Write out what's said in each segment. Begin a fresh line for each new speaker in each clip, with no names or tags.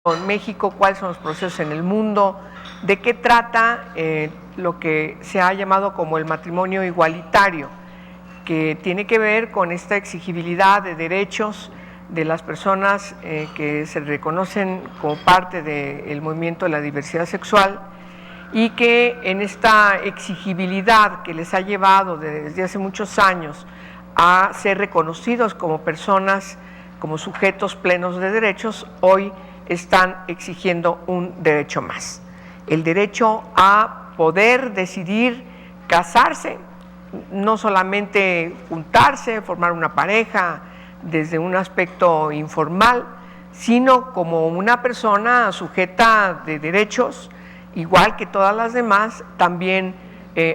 en México, cuáles son los procesos en el mundo, de qué trata lo que se ha llamado como el matrimonio igualitario, que tiene que ver con esta exigibilidad de derechos de las personas que se reconocen como parte del movimiento de la diversidad sexual, y que en esta exigibilidad que les ha llevado desde hace muchos años a ser reconocidos como personas, como sujetos plenos de derechos, hoy están exigiendo un derecho más, el derecho a poder decidir casarse, no solamente juntarse, formar una pareja desde un aspecto informal, sino como una persona sujeta de derechos, igual que todas las demás, también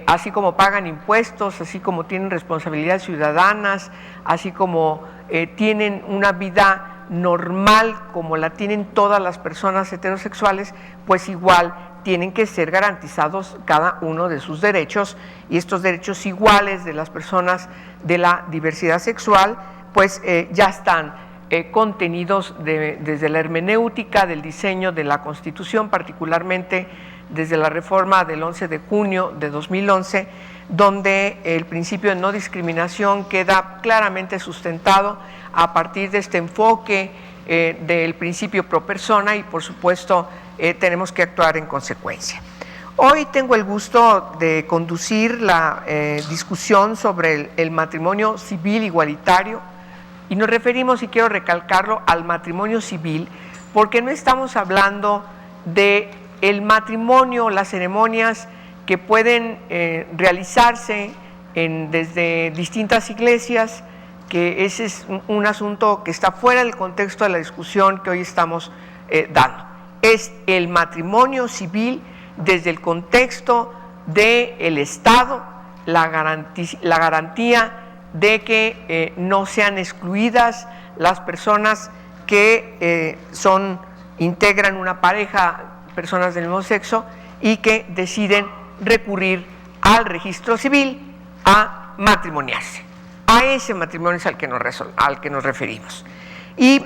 así como pagan impuestos, así como tienen responsabilidades ciudadanas, así como tienen una vida normal como la tienen todas las personas heterosexuales, pues igual tienen que ser garantizados cada uno de sus derechos, y estos derechos iguales de las personas de la diversidad sexual pues ya están contenidos desde la hermenéutica del diseño de la Constitución, particularmente desde la reforma del 11 de junio de 2011, donde el principio de no discriminación queda claramente sustentado a partir de este enfoque del principio pro persona, y por supuesto tenemos que actuar en consecuencia. Hoy tengo el gusto de conducir la discusión sobre el matrimonio civil igualitario, y nos referimos, y quiero recalcarlo, al matrimonio civil, porque no estamos hablando de el matrimonio, las ceremonias que pueden realizarse desde distintas iglesias, que ese es un asunto que está fuera del contexto de la discusión que hoy estamos dando. Es el matrimonio civil desde el contexto del Estado, la garantía de que no sean excluidas las personas que integran una pareja, personas del mismo sexo, y que deciden recurrir al registro civil a matrimoniarse. A ese matrimonio es al que nos referimos. Y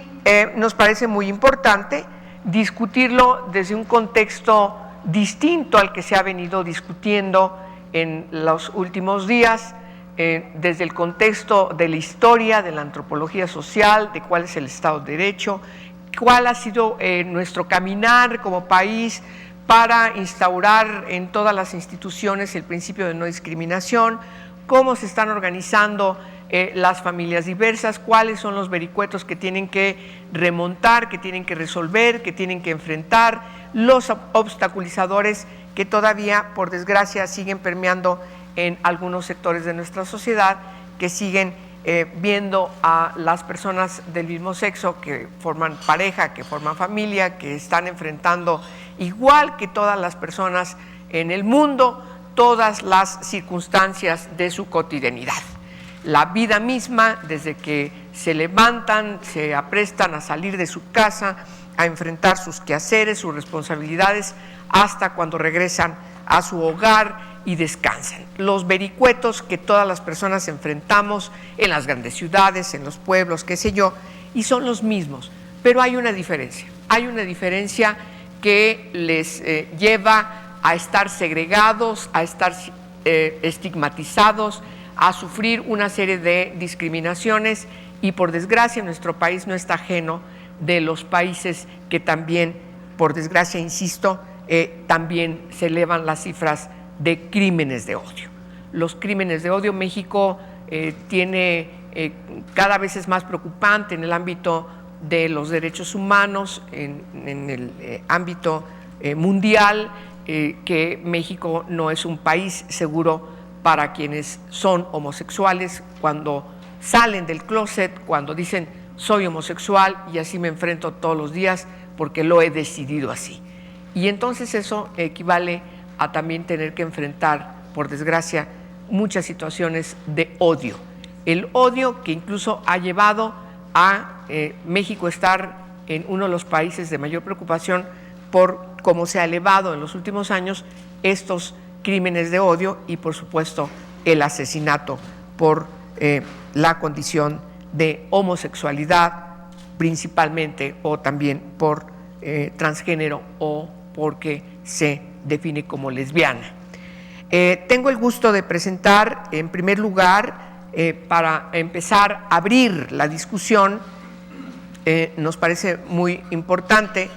nos parece muy importante discutirlo desde un contexto distinto al que se ha venido discutiendo en los últimos días, desde el contexto de la historia, de la antropología social, de cuál es el Estado de Derecho, cuál ha sido nuestro caminar como país para instaurar en todas las instituciones el principio de no discriminación, cómo se están organizando las familias diversas, cuáles son los vericuetos que tienen que remontar, que tienen que resolver, que tienen que enfrentar, los obstaculizadores que todavía, por desgracia, siguen permeando en algunos sectores de nuestra sociedad, que siguen viendo a las personas del mismo sexo que forman pareja, que forman familia, que están enfrentando, igual que todas las personas en el mundo, todas las circunstancias de su cotidianidad. La vida misma, desde que se levantan, se aprestan a salir de su casa, a enfrentar sus quehaceres, sus responsabilidades, hasta cuando regresan a su hogar y descansan. Los vericuetos que todas las personas enfrentamos en las grandes ciudades, en los pueblos, qué sé yo, y son los mismos, pero hay una diferencia que les lleva a estar segregados, a estar estigmatizados, a sufrir una serie de discriminaciones, y por desgracia nuestro país no está ajeno de los países que también, por desgracia, insisto, también se elevan las cifras de crímenes de odio. Los crímenes de odio, México tiene cada vez es más preocupante en el ámbito de los derechos humanos, en el ámbito mundial, que México no es un país seguro para quienes son homosexuales, cuando salen del closet, cuando dicen soy homosexual y así me enfrento todos los días porque lo he decidido así. Y entonces eso equivale a también tener que enfrentar, por desgracia, muchas situaciones de odio. El odio que incluso ha llevado a México estar en uno de los países de mayor preocupación por cómo se ha elevado en los últimos años estos crímenes de odio, y por supuesto el asesinato por la condición de homosexualidad principalmente, o también por transgénero o porque se define como lesbiana. Tengo el gusto de presentar, en primer lugar, para empezar a abrir la discusión, nos parece muy importante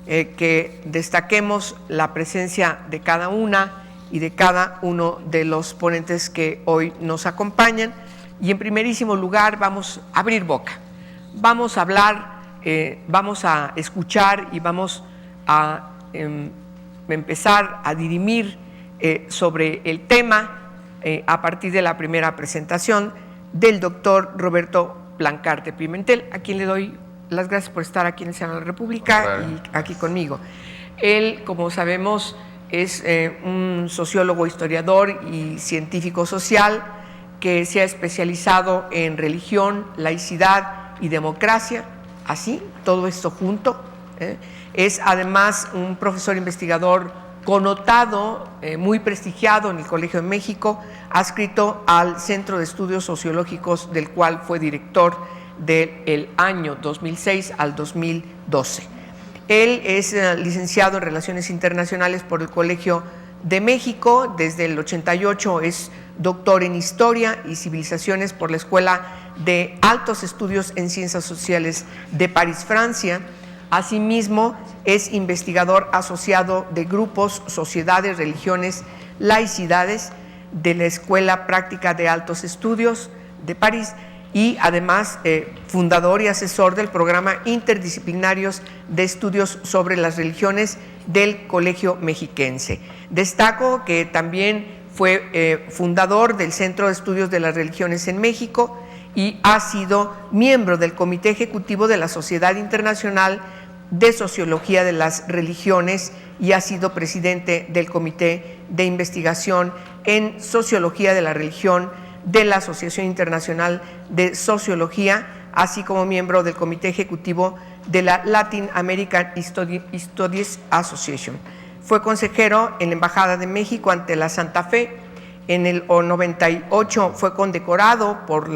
que destaquemos la presencia de cada una y de cada uno de los ponentes que hoy nos acompañan. Y en primerísimo lugar vamos a abrir boca, vamos a hablar, vamos a escuchar y vamos a empezar a dirimir sobre el tema a partir de la primera presentación del doctor Roberto Plancarte Pimentel, a quien le doy las gracias por estar aquí en el Senado de la República y aquí conmigo. Él, como sabemos, es un sociólogo, historiador y científico social que se ha especializado en religión, laicidad y democracia, así, todo esto junto. Es además un profesor investigador connotado, muy prestigiado en el Colegio de México, adscrito al Centro de Estudios Sociológicos, del cual fue director del año 2006 al 2012. Él es licenciado en Relaciones Internacionales por el Colegio de México, desde el 88 es doctor en Historia y Civilizaciones por la Escuela de Altos Estudios en Ciencias Sociales de París, Francia. Asimismo, es investigador asociado de grupos, sociedades, religiones, laicidades de la Escuela Práctica de Altos Estudios de París y además fundador y asesor del programa Interdisciplinarios de Estudios sobre las Religiones del Colegio Mexiquense. Destaco que también fue fundador del Centro de Estudios de las Religiones en México y ha sido miembro del Comité Ejecutivo de la Sociedad Internacional de Sociología de las Religiones y ha sido presidente del Comité de Investigación en Sociología de la Religión de la Asociación Internacional de Sociología, así como miembro del Comité Ejecutivo de la Latin American Studies Association. Fue consejero en la Embajada de México ante la Santa Fe. En el 98 fue condecorado con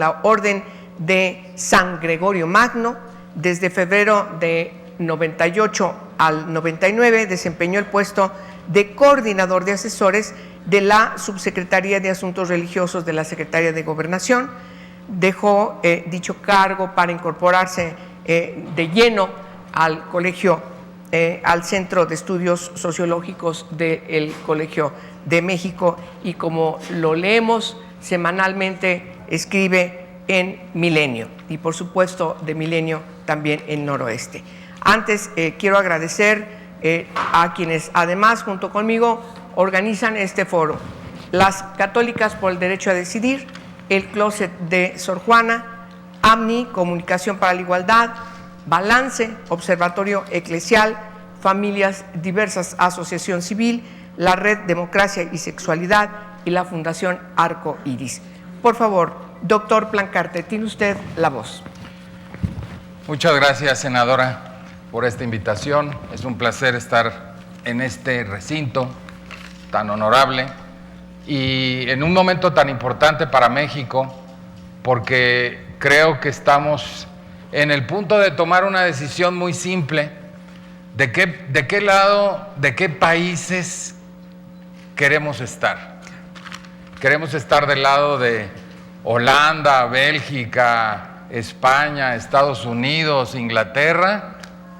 la Orden de San Gregorio Magno. Desde febrero de 98 al 99 desempeñó el puesto de coordinador de asesores de la Subsecretaría de Asuntos Religiosos de la Secretaría de Gobernación. Dejó dicho cargo para incorporarse de lleno al colegio, al Centro de Estudios Sociológicos del Colegio de México, y como lo leemos semanalmente, escribe en Milenio y por supuesto de Milenio también en Noroeste. Antes quiero agradecer a quienes además junto conmigo organizan este foro: las Católicas por el Derecho a Decidir, el Closet de Sor Juana, AMNI, Comunicación para la Igualdad, Balance, Observatorio Eclesial, Familias Diversas, Asociación Civil, la Red Democracia y Sexualidad y la Fundación Arco Iris. Por favor, doctor Plancarte, tiene usted la voz.
Muchas gracias, senadora, por esta invitación. Es un placer estar en este recinto tan honorable y en un momento tan importante para México, porque creo que estamos en el punto de tomar una decisión muy simple: de qué lado, de qué países queremos estar. ¿Queremos estar del lado de Holanda, Bélgica, España, Estados Unidos, Inglaterra,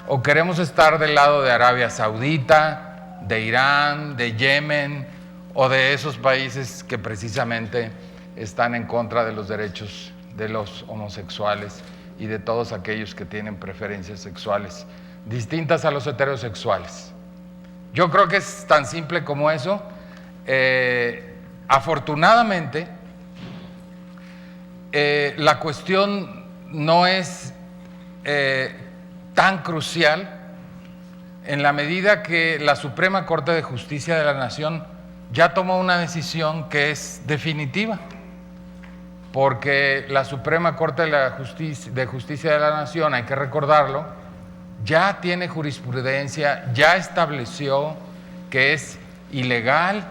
o queremos estar del lado de Arabia Saudita, de Irán, de Yemen, o de esos países que precisamente están en contra de los derechos de los homosexuales y de todos aquellos que tienen preferencias sexuales distintas a los heterosexuales? Yo creo que es tan simple como eso. Afortunadamente, la cuestión no es tan crucial en la medida que la Suprema Corte de Justicia de la Nación ya tomó una decisión que es definitiva, porque la Suprema Corte de Justicia de la Nación, hay que recordarlo, ya tiene jurisprudencia, ya estableció que es ilegal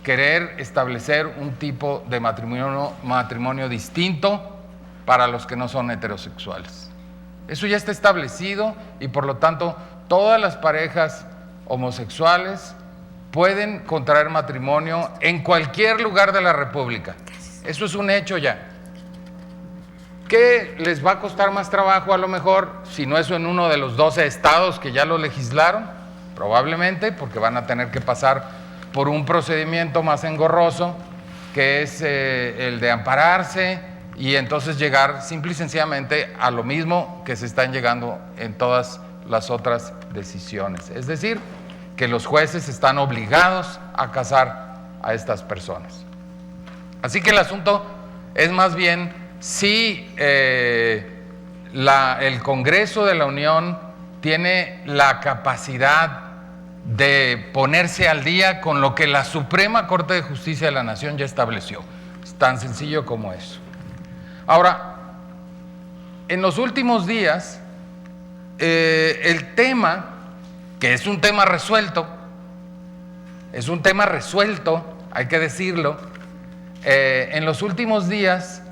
querer establecer un tipo de matrimonio distinto para los que no son heterosexuales. Eso ya está establecido y por lo tanto todas las parejas homosexuales pueden contraer matrimonio en cualquier lugar de la República. Eso es un hecho ya. ¿Qué les va a costar más trabajo a lo mejor si no es en uno de los 12 estados que ya lo legislaron? Probablemente, porque van a tener que pasar por un procedimiento más engorroso, que es el de ampararse y entonces llegar simple y sencillamente a lo mismo que se están llegando en todas las otras decisiones. Es decir, que los jueces están obligados a casar a estas personas. Así que el asunto es más bien si el Congreso de la Unión tiene la capacidad de ponerse al día con lo que la Suprema Corte de Justicia de la Nación ya estableció. Es tan sencillo como eso. Ahora, en los últimos días, el tema, que es un tema resuelto, hay que decirlo, en los últimos días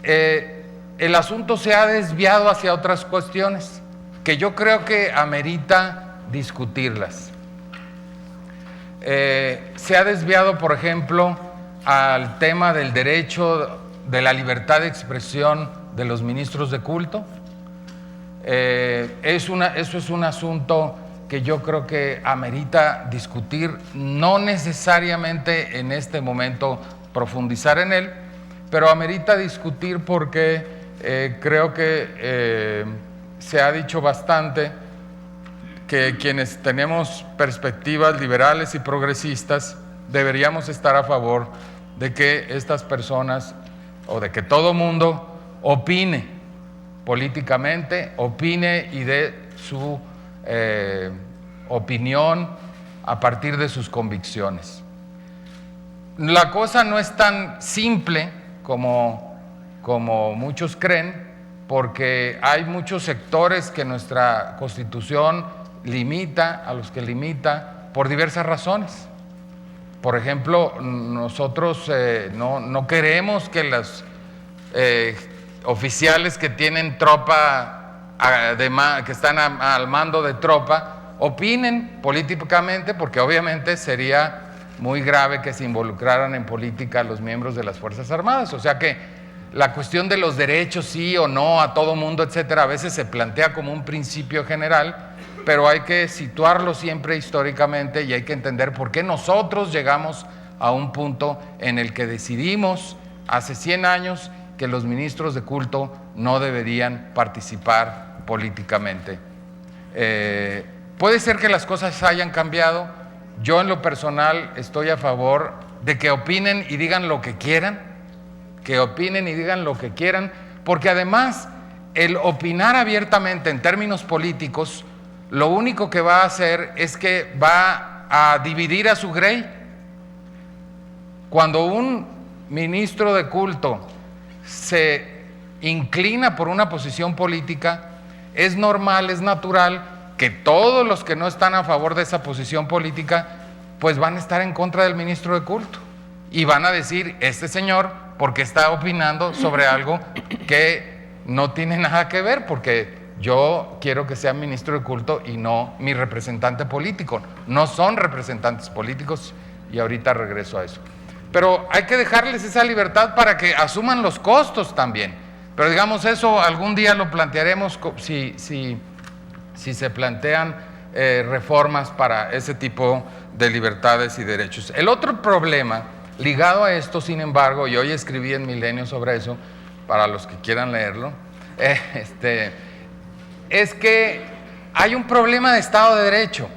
el asunto se ha desviado hacia otras cuestiones que yo creo que amerita discutirlas. Se ha desviado, por ejemplo, al tema del derecho de la libertad de expresión de los ministros de culto. Eso es un asunto que yo creo que amerita discutir, no necesariamente en este momento profundizar en él, pero amerita discutir porque creo que se ha dicho bastante que quienes tenemos perspectivas liberales y progresistas deberíamos estar a favor de que estas personas o de que todo mundo opine políticamente, opine y dé su opinión a partir de sus convicciones. La cosa no es tan simple como muchos creen, porque hay muchos sectores que nuestra Constitución limita, a los que limita por diversas razones. Por ejemplo, nosotros no queremos que los oficiales que tienen tropa, que están al mando de tropa, opinen políticamente, porque obviamente sería muy grave que se involucraran en política los miembros de las Fuerzas Armadas. O sea que la cuestión de los derechos sí o no a todo mundo, etcétera, a veces se plantea como un principio general, pero hay que situarlo siempre históricamente y hay que entender por qué nosotros llegamos a un punto en el que decidimos hace 100 años que los ministros de culto no deberían participar políticamente. Puede ser que las cosas hayan cambiado. Yo en lo personal estoy a favor de que opinen y digan lo que quieran, porque además el opinar abiertamente en términos políticos lo único que va a hacer es que va a dividir a su grey. Cuando un ministro de culto se inclina por una posición política, es normal, es natural que todos los que no están a favor de esa posición política pues van a estar en contra del ministro de culto y van a decir, este señor, porque está opinando sobre algo que no tiene nada que ver, porque yo quiero que sea ministro de culto y no mi representante político. No son representantes políticos y ahorita regreso a eso. Pero hay que dejarles esa libertad para que asuman los costos también. Pero digamos, eso algún día lo plantearemos si se plantean reformas para ese tipo de libertades y derechos. El otro problema ligado a esto, sin embargo, y hoy escribí en Milenio sobre eso, para los que quieran leerlo, es que hay un problema de Estado de Derecho.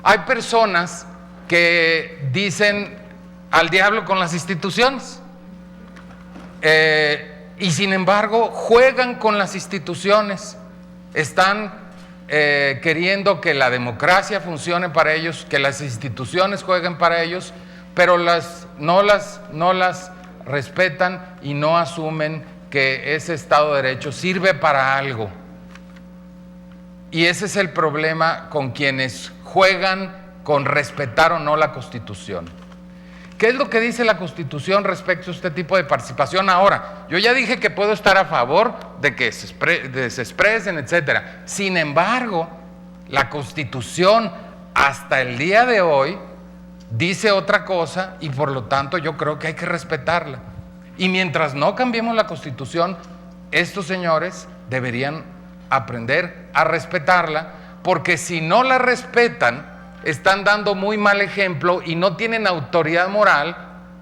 Hay personas que dicen al diablo con las instituciones y sin embargo juegan con las instituciones, están queriendo que la democracia funcione para ellos, que las instituciones jueguen para ellos, pero no las respetan y no asumen que ese Estado de Derecho sirve para algo. Y ese es el problema con quienes juegan con respetar o no la Constitución. ¿Qué es lo que dice la Constitución respecto a este tipo de participación ahora? Yo ya dije que puedo estar a favor de que se expresen, etcétera. Sin embargo, la Constitución hasta el día de hoy dice otra cosa y por lo tanto yo creo que hay que respetarla. Y mientras no cambiemos la Constitución, estos señores deberían aprender a respetarla, porque si no la respetan, están dando muy mal ejemplo y no tienen autoridad moral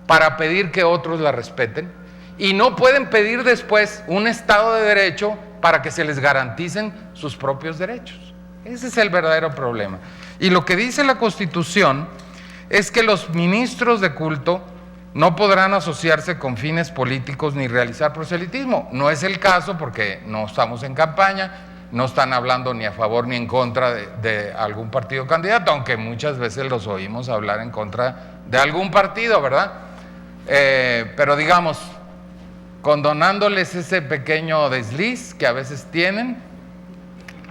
para pedir que otros la respeten, y no pueden pedir después un Estado de Derecho para que se les garanticen sus propios derechos. Ese es el verdadero problema. Y lo que dice la Constitución es que los ministros de culto no podrán asociarse con fines políticos ni realizar proselitismo. No es el caso porque no estamos en campaña, no están hablando ni a favor ni en contra de algún partido candidato, aunque muchas veces los oímos hablar en contra de algún partido, ¿verdad? Pero digamos, condonándoles ese pequeño desliz que a veces tienen,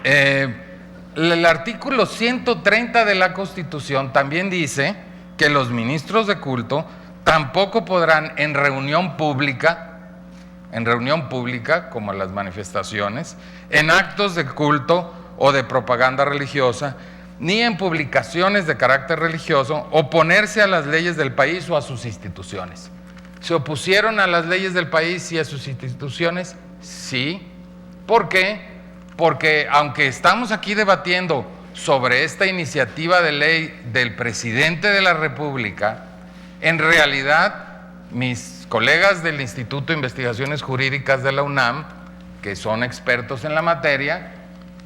el artículo 130 de la Constitución también dice que los ministros de culto tampoco podrán en reunión pública, como las manifestaciones, en actos de culto o de propaganda religiosa, ni en publicaciones de carácter religioso, oponerse a las leyes del país o a sus instituciones. ¿Se opusieron a las leyes del país y a sus instituciones? Sí. ¿Por qué? Porque aunque estamos aquí debatiendo sobre esta iniciativa de ley del presidente de la República, en realidad mis colegas del Instituto de Investigaciones Jurídicas de la UNAM, que son expertos en la materia,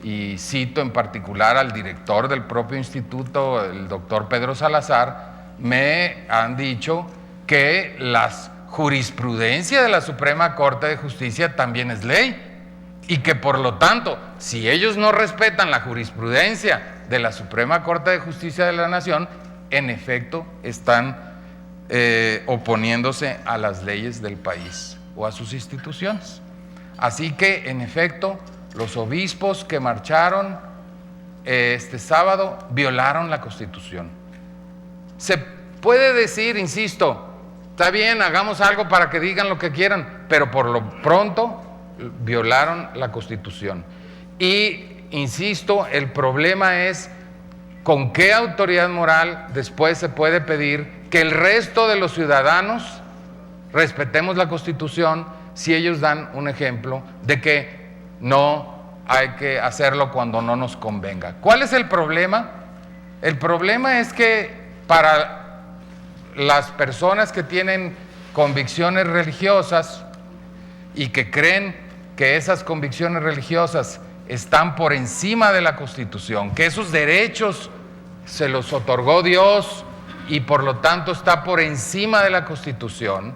y cito en particular al director del propio instituto, el doctor Pedro Salazar, me han dicho que la jurisprudencia de la Suprema Corte de Justicia también es ley, y que por lo tanto, si ellos no respetan la jurisprudencia de la Suprema Corte de Justicia de la Nación, en efecto están oponiéndose a las leyes del país o a sus instituciones. Así que, en efecto, los obispos que marcharon este sábado violaron la Constitución. Se puede decir, insisto, está bien, hagamos algo para que digan lo que quieran, pero por lo pronto violaron la Constitución. Y, insisto, el problema es con qué autoridad moral después se puede pedir que el resto de los ciudadanos respetemos la Constitución si ellos dan un ejemplo de que no hay que hacerlo cuando no nos convenga. ¿Cuál es el problema? El problema es que para las personas que tienen convicciones religiosas y que creen que esas convicciones religiosas están por encima de la Constitución, que esos derechos se los otorgó Dios y por lo tanto está por encima de la Constitución,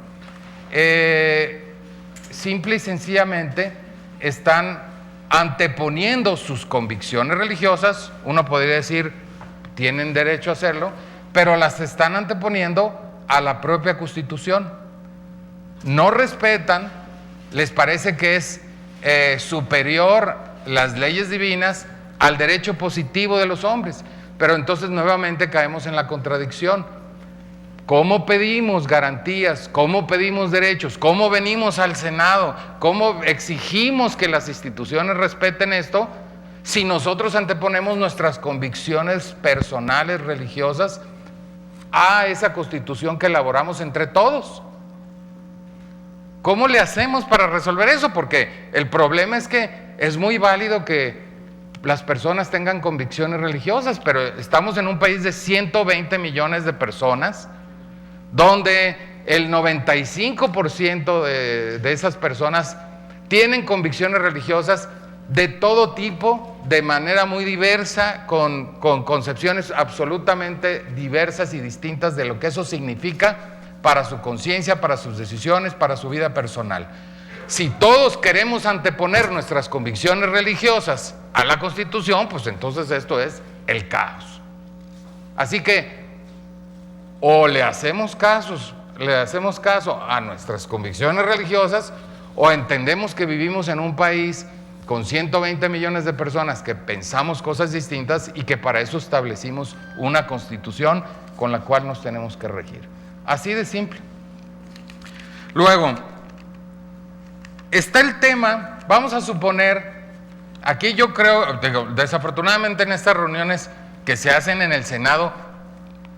simple y sencillamente están anteponiendo sus convicciones religiosas. Uno podría decir, tienen derecho a hacerlo, pero las están anteponiendo a la propia Constitución. No respetan, les parece que es superior las leyes divinas al derecho positivo de los hombres. Pero entonces nuevamente caemos en la contradicción. ¿Cómo pedimos garantías? ¿Cómo pedimos derechos? ¿Cómo venimos al Senado? ¿Cómo exigimos que las instituciones respeten esto si nosotros anteponemos nuestras convicciones personales, religiosas, a esa Constitución que elaboramos entre todos? ¿Cómo le hacemos para resolver eso? Porque el problema es que es muy válido que las personas tengan convicciones religiosas, pero estamos en un país de 120 millones de personas, donde el 95% de esas personas tienen convicciones religiosas de todo tipo, de manera muy diversa, con concepciones absolutamente diversas y distintas de lo que eso significa para su conciencia, para sus decisiones, para su vida personal. Si todos queremos anteponer nuestras convicciones religiosas a la Constitución, pues entonces esto es el caos. Así que o le hacemos caso a nuestras convicciones religiosas, o entendemos que vivimos en un país con 120 millones de personas que pensamos cosas distintas y que para eso establecimos una Constitución con la cual nos tenemos que regir. Así de simple. Luego, está el tema, vamos a suponer, aquí yo creo, desafortunadamente en estas reuniones que se hacen en el Senado,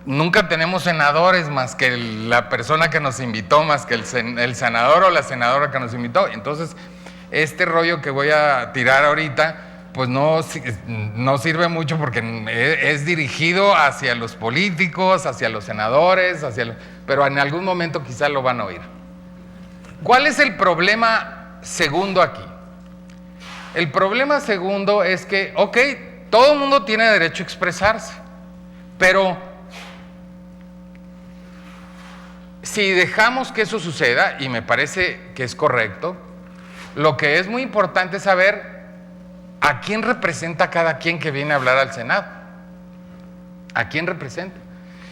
nunca tenemos senadores más que la persona que nos invitó, más que el senador o la senadora que nos invitó. Entonces, este rollo que voy a tirar ahorita, pues no sirve mucho porque es dirigido hacia los políticos, hacia los senadores, pero en algún momento quizás lo van a oír. ¿Cuál es el problema segundo aquí? El problema segundo es que, ok, todo el mundo tiene derecho a expresarse, pero si dejamos que eso suceda, y me parece que es correcto, lo que es muy importante es saber a quién representa cada quien que viene a hablar al Senado. ¿A quién representa?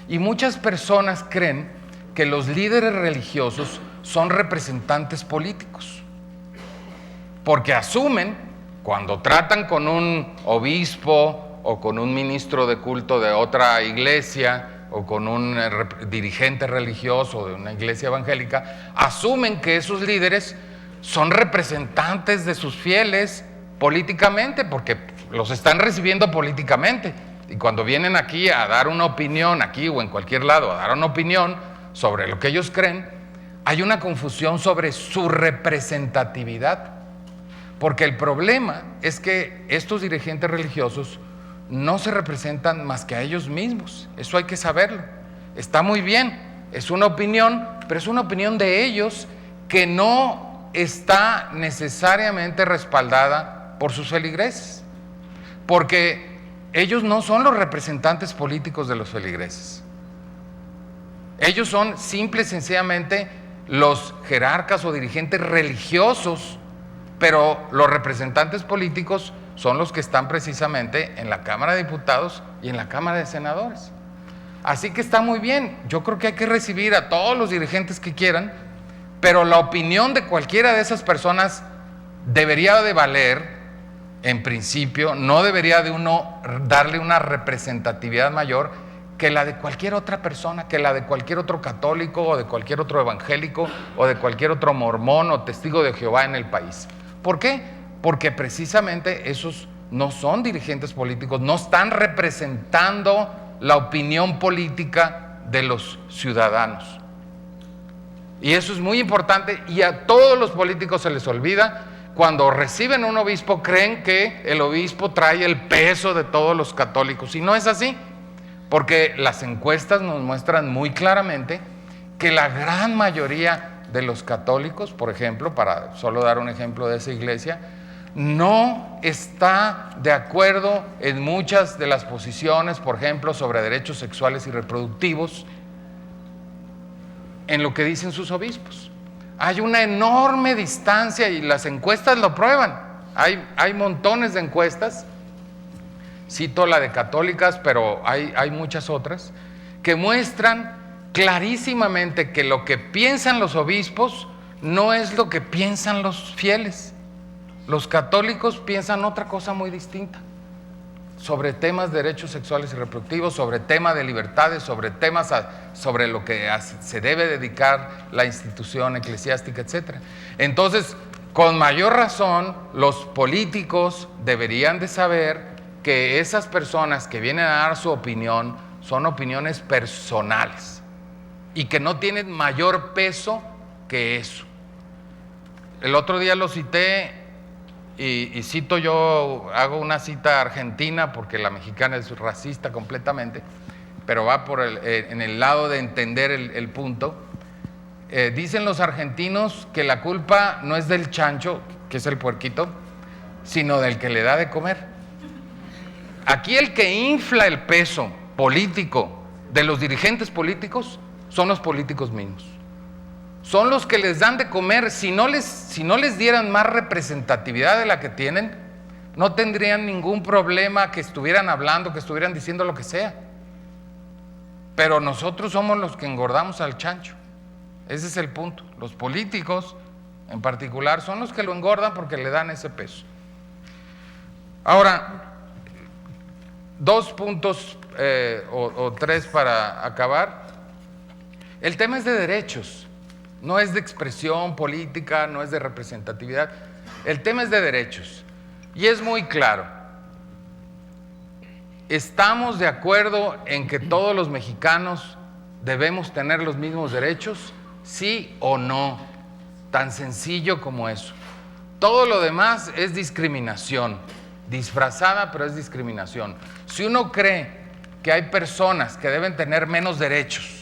Y muchas personas creen que los líderes religiosos son representantes políticos, porque asumen, cuando tratan con un obispo o con un ministro de culto de otra iglesia o con un dirigente religioso de una iglesia evangélica, asumen que esos líderes son representantes de sus fieles políticamente, porque los están recibiendo políticamente. Y cuando vienen aquí a dar una opinión, aquí o en cualquier lado, a dar una opinión sobre lo que ellos creen, hay una confusión sobre su representatividad. Porque el problema es que estos dirigentes religiosos no se representan más que a ellos mismos. Eso hay que saberlo. Está muy bien, es una opinión, pero es una opinión de ellos que no está necesariamente respaldada por sus feligreses. Porque ellos no son los representantes políticos de los feligreses. Ellos son simple y sencillamente los jerarcas o dirigentes religiosos, pero los representantes políticos son los que están precisamente en la Cámara de Diputados y en la Cámara de Senadores. Así que está muy bien, yo creo que hay que recibir a todos los dirigentes que quieran, pero la opinión de cualquiera de esas personas debería de valer, en principio, no debería de uno darle una representatividad mayor que la de cualquier otra persona, que la de cualquier otro católico o de cualquier otro evangélico o de cualquier otro mormón o testigo de Jehová en el país. ¿Por qué? Porque precisamente esos no son dirigentes políticos, no están representando la opinión política de los ciudadanos. Y eso es muy importante, y a todos los políticos se les olvida. Cuando reciben un obispo, creen que el obispo trae el peso de todos los católicos, y no es así, porque las encuestas nos muestran muy claramente que la gran mayoría de los católicos, por ejemplo, para solo dar un ejemplo de esa iglesia, no está de acuerdo en muchas de las posiciones, por ejemplo, sobre derechos sexuales y reproductivos, en lo que dicen sus obispos. Hay una enorme distancia y las encuestas lo prueban. Hay montones de encuestas, cito la de católicas, pero hay muchas otras, que muestran clarísimamente que lo que piensan los obispos no es lo que piensan los fieles. Los católicos piensan otra cosa muy distinta sobre temas de derechos sexuales y reproductivos, sobre temas de libertades, sobre temas sobre lo que se debe dedicar la institución eclesiástica, etc. Entonces, con mayor razón, los políticos deberían de saber que esas personas que vienen a dar su opinión son opiniones personales y que no tienen mayor peso que eso. El otro día lo cité y cito, yo hago una cita argentina porque la mexicana es racista completamente, pero va en el lado de entender el punto. Dicen los argentinos que la culpa no es del chancho, que es el puerquito, sino del que le da de comer. Aquí el que infla el peso político de los dirigentes políticos son los políticos mismos. Son los que les dan de comer. Si no les dieran más representatividad de la que tienen, no tendrían ningún problema que estuvieran hablando, que estuvieran diciendo lo que sea. Pero nosotros somos los que engordamos al chancho. Ese es el punto. Los políticos, en particular, son los que lo engordan porque le dan ese peso. Ahora, 2 puntos o 3 para acabar. El tema es de derechos, no es de expresión política, no es de representatividad. El tema es de derechos. Y es muy claro. ¿Estamos de acuerdo en que todos los mexicanos debemos tener los mismos derechos? ¿Sí o no? Tan sencillo como eso. Todo lo demás es discriminación, disfrazada, pero es discriminación. Si uno cree que hay personas que deben tener menos derechos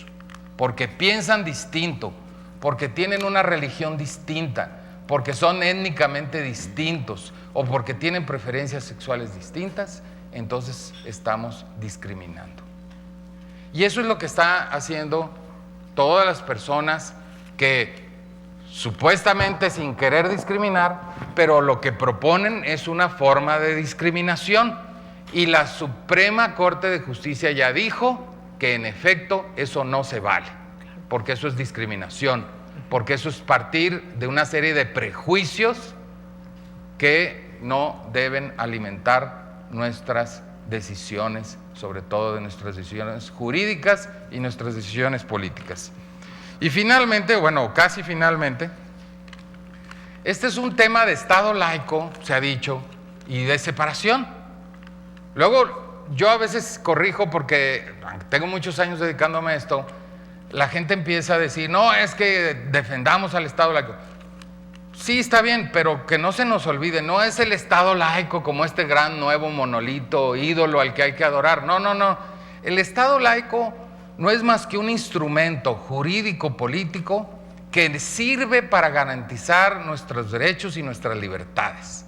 porque piensan distinto, porque tienen una religión distinta, porque son étnicamente distintos o porque tienen preferencias sexuales distintas, entonces estamos discriminando. Y eso es lo que está haciendo todas las personas que supuestamente sin querer discriminar, pero lo que proponen es una forma de discriminación. Y la Suprema Corte de Justicia ya dijo que en efecto eso no se vale, porque eso es discriminación, porque eso es partir de una serie de prejuicios que no deben alimentar nuestras decisiones, sobre todo de nuestras decisiones jurídicas y nuestras decisiones políticas. Y finalmente, bueno, casi finalmente, este es un tema de Estado laico, se ha dicho, y de separación. Luego, yo a veces corrijo porque tengo muchos años dedicándome a esto, la gente empieza a decir, no, es que defendamos al Estado laico. Sí, está bien, pero que no se nos olvide, no es el Estado laico como este gran nuevo monolito, ídolo al que hay que adorar. No, no, no. El Estado laico no es más que un instrumento jurídico político que sirve para garantizar nuestros derechos y nuestras libertades.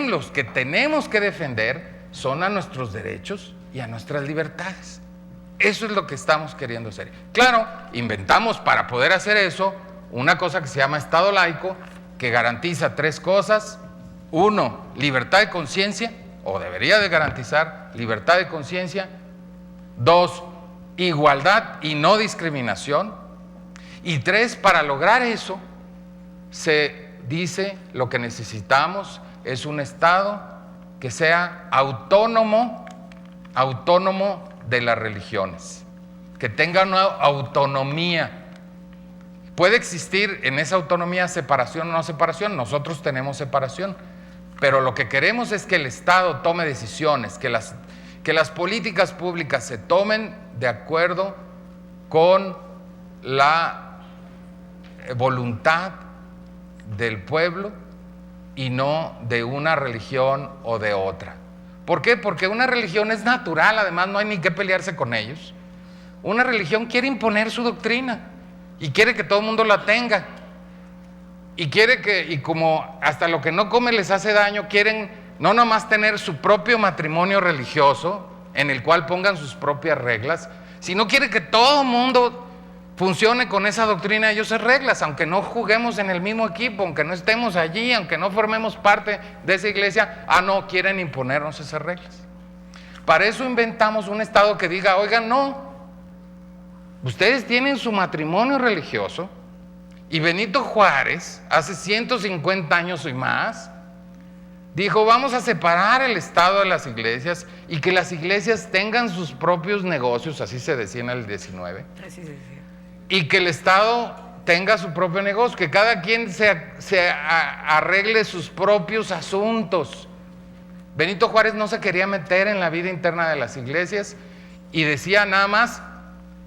Los que tenemos que defender son a nuestros derechos y a nuestras libertades. Eso es lo que estamos queriendo hacer. Claro, inventamos para poder hacer eso una cosa que se llama Estado laico, que garantiza tres cosas. Uno, libertad de conciencia, o debería de garantizar libertad de conciencia. Dos, igualdad y no discriminación. Y tres, para lograr eso, se dice lo que necesitamos es un Estado que sea autónomo de las religiones, que tenga una autonomía. Puede existir en esa autonomía separación o no separación, nosotros tenemos separación, pero lo que queremos es que el Estado tome decisiones, que las políticas públicas se tomen de acuerdo con la voluntad del pueblo y no de una religión o de otra. ¿Por qué? Porque una religión es natural, además no hay ni que pelearse con ellos. Una religión quiere imponer su doctrina y quiere que todo el mundo la tenga. Y como hasta lo que no come les hace daño, quieren no nomás tener su propio matrimonio religioso en el cual pongan sus propias reglas, sino quiere que todo el mundo funcione con esa doctrina y esas reglas, aunque no juguemos en el mismo equipo, aunque no estemos allí, aunque no formemos parte de esa iglesia. No, quieren imponernos esas reglas. Para eso inventamos un Estado que diga, oigan, no, ustedes tienen su matrimonio religioso, y Benito Juárez, hace 150 años y más, dijo, vamos a separar el Estado de las iglesias y que las iglesias tengan sus propios negocios, así se decía en el 19.
Así se decía.
Y que el Estado tenga su propio negocio, que cada quien se arregle sus propios asuntos. Benito Juárez no se quería meter en la vida interna de las iglesias y decía nada más,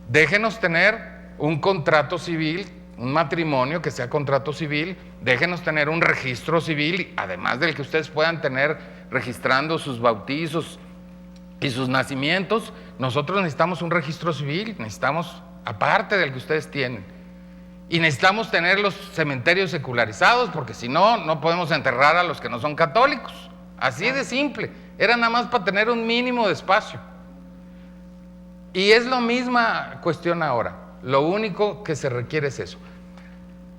déjenos tener un contrato civil, un matrimonio que sea contrato civil, déjenos tener un registro civil, además del que ustedes puedan tener registrando sus bautizos y sus nacimientos. Nosotros necesitamos un registro civil, necesitamos aparte del que ustedes tienen, y necesitamos tener los cementerios secularizados, porque si no, no podemos enterrar a los que no son católicos. Así de simple, era nada más para tener un mínimo de espacio. Y es la misma cuestión ahora, lo único que se requiere es eso.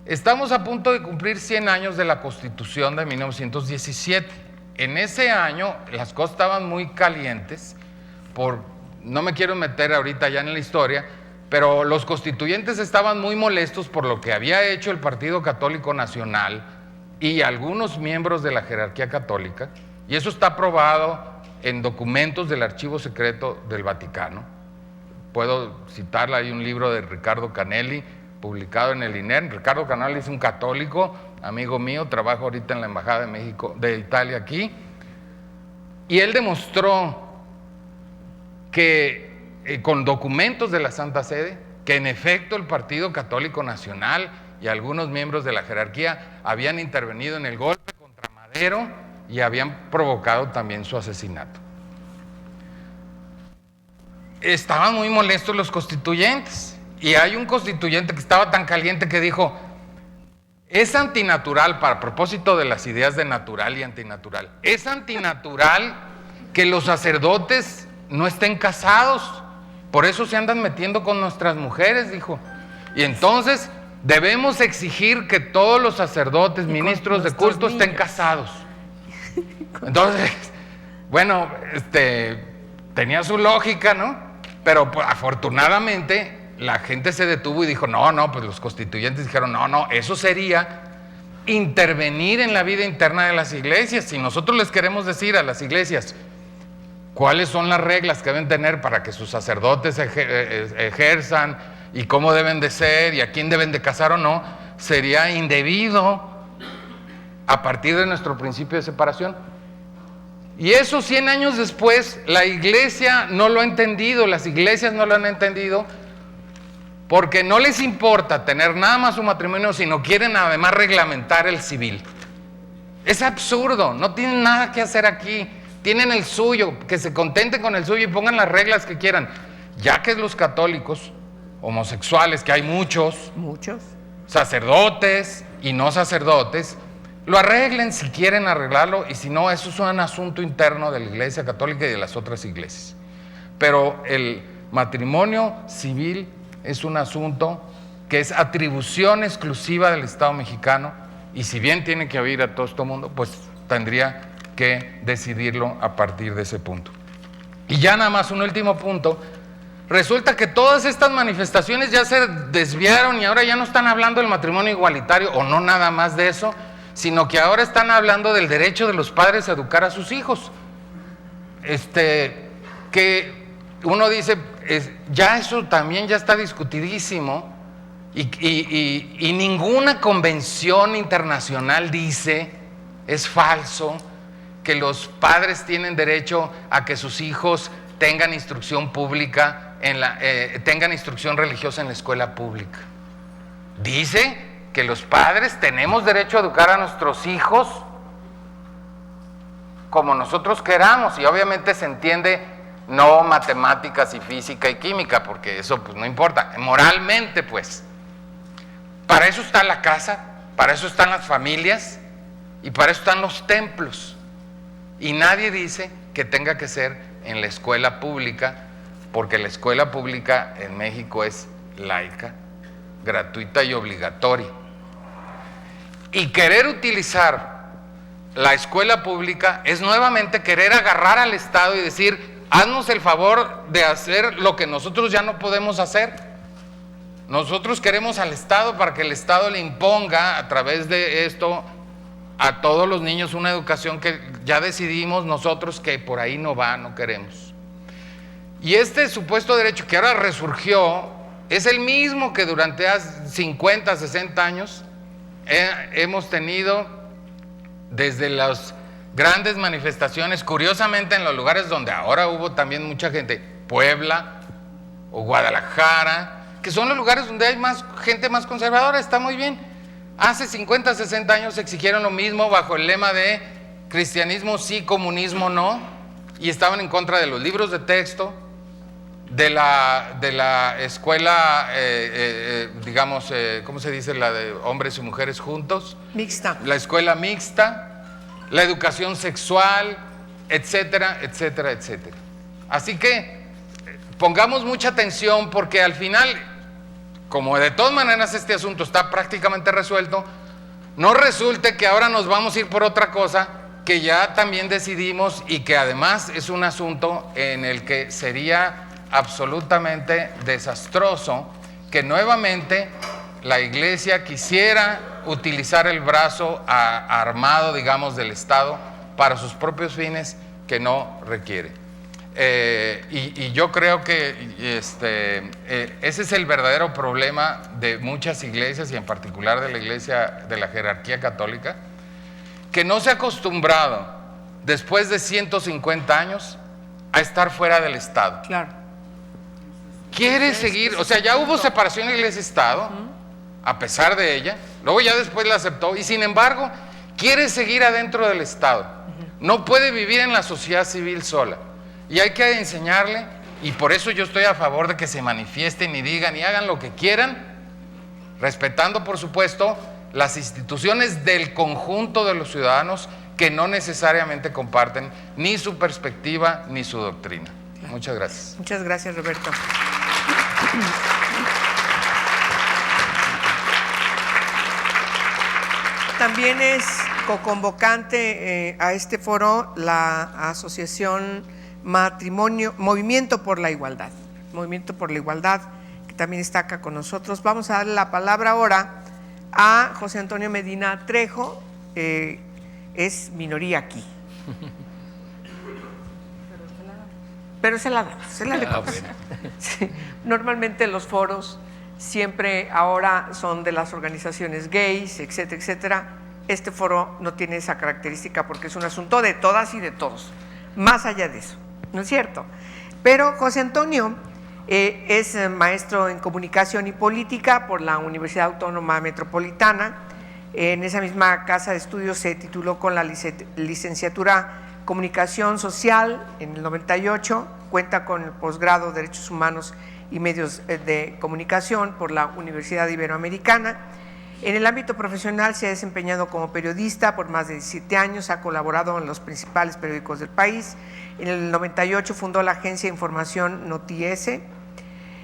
Estamos a punto de cumplir 100 años de la Constitución de 1917. En ese año las cosas estaban muy calientes, no me quiero meter ahorita ya en la historia, pero los constituyentes estaban muy molestos por lo que había hecho el Partido Católico Nacional y algunos miembros de la jerarquía católica, y eso está probado en documentos del Archivo Secreto del Vaticano, puedo citarla, hay un libro de Ricardo Canelli, publicado en el INER. Ricardo Canelli es un católico, amigo mío, trabaja ahorita en la Embajada de Italia aquí, y él demostró que con documentos de la Santa Sede, que en efecto el Partido Católico Nacional y algunos miembros de la jerarquía habían intervenido en el golpe contra Madero y habían provocado también su asesinato. Estaban muy molestos los constituyentes, y hay un constituyente que estaba tan caliente que dijo: es antinatural, para propósito de las ideas de natural y antinatural, es antinatural que los sacerdotes no estén casados, por eso se andan metiendo con nuestras mujeres, dijo. Y entonces debemos exigir que todos los sacerdotes, ministros de culto, estén casados. Entonces, bueno, tenía su lógica, ¿no? Pero pues, afortunadamente la gente se detuvo y dijo: no, pues los constituyentes dijeron: no, eso sería intervenir en la vida interna de las iglesias. Si nosotros les queremos decir a las iglesias cuáles son las reglas que deben tener para que sus sacerdotes ejerzan y cómo deben de ser y a quién deben de casar o no, sería indebido a partir de nuestro principio de separación. Y eso 100 años después, la iglesia no lo ha entendido, las iglesias no lo han entendido, porque no les importa tener nada más un matrimonio, sino quieren además reglamentar el civil. Es absurdo, no tienen nada que hacer aquí, tienen el suyo, que se contenten con el suyo y pongan las reglas que quieran, ya que los católicos homosexuales, que hay muchos, sacerdotes y no sacerdotes, lo arreglen si quieren arreglarlo, y si no, eso es un asunto interno de la Iglesia Católica y de las otras iglesias. Pero el matrimonio civil es un asunto que es atribución exclusiva del Estado mexicano, y si bien tiene que oír a todo este mundo, pues tendría que decidirlo a partir de ese punto. Y ya nada más un último punto. Resulta que todas estas manifestaciones ya se desviaron y ahora ya no están hablando del matrimonio igualitario, o no nada más de eso, sino que ahora están hablando del derecho de los padres a educar a sus hijos. Que uno dice, ya eso también ya está discutidísimo, y ninguna convención internacional dice, es falso, que los padres tienen derecho a que sus hijos tengan instrucción pública, tengan instrucción religiosa en la escuela pública. Dice que los padres tenemos derecho a educar a nuestros hijos como nosotros queramos, y obviamente se entiende no matemáticas y física y química, porque eso pues no importa, moralmente pues. Para eso está la casa, para eso están las familias y para eso están los templos. Y nadie dice que tenga que ser en la escuela pública, porque la escuela pública en México es laica, gratuita y obligatoria. Y querer utilizar la escuela pública es nuevamente querer agarrar al Estado y decir: haznos el favor de hacer lo que nosotros ya no podemos hacer. Nosotros queremos al Estado para que el Estado le imponga a través de esto a todos los niños una educación que ya decidimos nosotros que por ahí no va, no queremos. Y este supuesto derecho que ahora resurgió es el mismo que durante 50, 60 años hemos tenido desde las grandes manifestaciones, curiosamente en los lugares donde ahora hubo también mucha gente, Puebla o Guadalajara, que son los lugares donde hay más gente más conservadora. Está muy bien. Hace 50, 60 años exigieron lo mismo bajo el lema de cristianismo sí, comunismo no, y estaban en contra de los libros de texto, de la escuela, digamos, ¿cómo se dice? La de hombres y mujeres juntos.
Mixta. La
escuela mixta, la educación sexual, etcétera, etcétera, etcétera. Así que pongamos mucha atención, porque al final, como de todas maneras este asunto está prácticamente resuelto, no resulte que ahora nos vamos a ir por otra cosa que ya también decidimos, y que además es un asunto en el que sería absolutamente desastroso que nuevamente la Iglesia quisiera utilizar el brazo armado, digamos, del Estado para sus propios fines que no requiere. Y yo creo que ese es el verdadero problema de muchas iglesias y en particular de la iglesia de la jerarquía católica, que no se ha acostumbrado después de 150 años a estar fuera del Estado.
Claro.
Quiere seguir, o sea, ya hubo separación iglesia-Estado, a pesar de ella, luego ya después la aceptó y sin embargo quiere seguir adentro del Estado. No puede vivir en la sociedad civil sola. Y hay que enseñarle, y por eso yo estoy a favor de que se manifiesten y digan y hagan lo que quieran, respetando, por supuesto, las instituciones del conjunto de los ciudadanos que no necesariamente comparten ni su perspectiva ni su doctrina. Muchas gracias.
Muchas gracias, Roberto. También es coconvocante a este foro la asociación Movimiento por la Igualdad. Movimiento por la Igualdad, que también está acá con nosotros. Vamos a darle la palabra ahora a José Antonio Medina Trejo, es minoría aquí. Pero se la damos. Bueno. Sí. Normalmente los foros siempre ahora son de las organizaciones gays, etcétera, etcétera. Este foro no tiene esa característica porque es un asunto de todas y de todos, más allá de eso, ¿no es cierto? Pero José Antonio es maestro en comunicación y política por la Universidad Autónoma Metropolitana. En esa misma casa de estudios se tituló con la licenciatura Comunicación Social en el 98, cuenta con el posgrado Derechos Humanos y Medios de Comunicación por la Universidad Iberoamericana. En el ámbito profesional se ha desempeñado como periodista por más de 17 años, ha colaborado en los principales periódicos del país. En el 98 fundó la agencia de información Noti-S,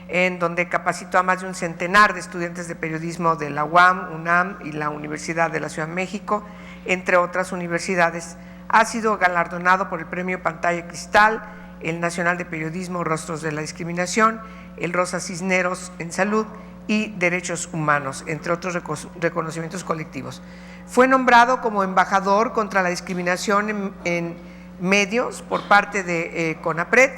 en donde capacitó a más de un centenar de estudiantes de periodismo de la UAM, UNAM y la Universidad de la Ciudad de México, entre otras universidades. Ha sido galardonado por el Premio Pantalla Cristal, el Nacional de Periodismo Rostros de la Discriminación, el Rosa Cisneros en Salud y Derechos Humanos, entre otros reconocimientos colectivos. Fue nombrado como embajador contra la discriminación en medios por parte de CONAPRED.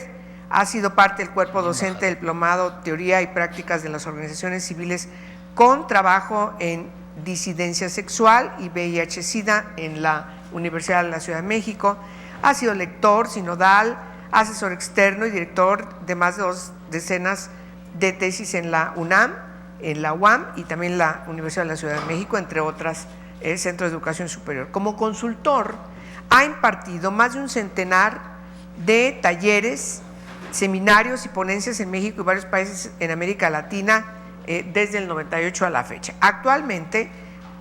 Ha sido parte del cuerpo docente del Diplomado Teoría y Prácticas de las Organizaciones Civiles con trabajo en disidencia sexual y VIH-Sida en la Universidad de la Ciudad de México. Ha sido lector sinodal, asesor externo y director de más de 2 decenas de tesis en la UNAM, en la UAM y también la Universidad de la Ciudad de México, entre otras centros de educación superior. Como consultor, ha impartido más de un centenar de talleres, seminarios y ponencias en México y varios países en América Latina desde el 98 a la fecha. Actualmente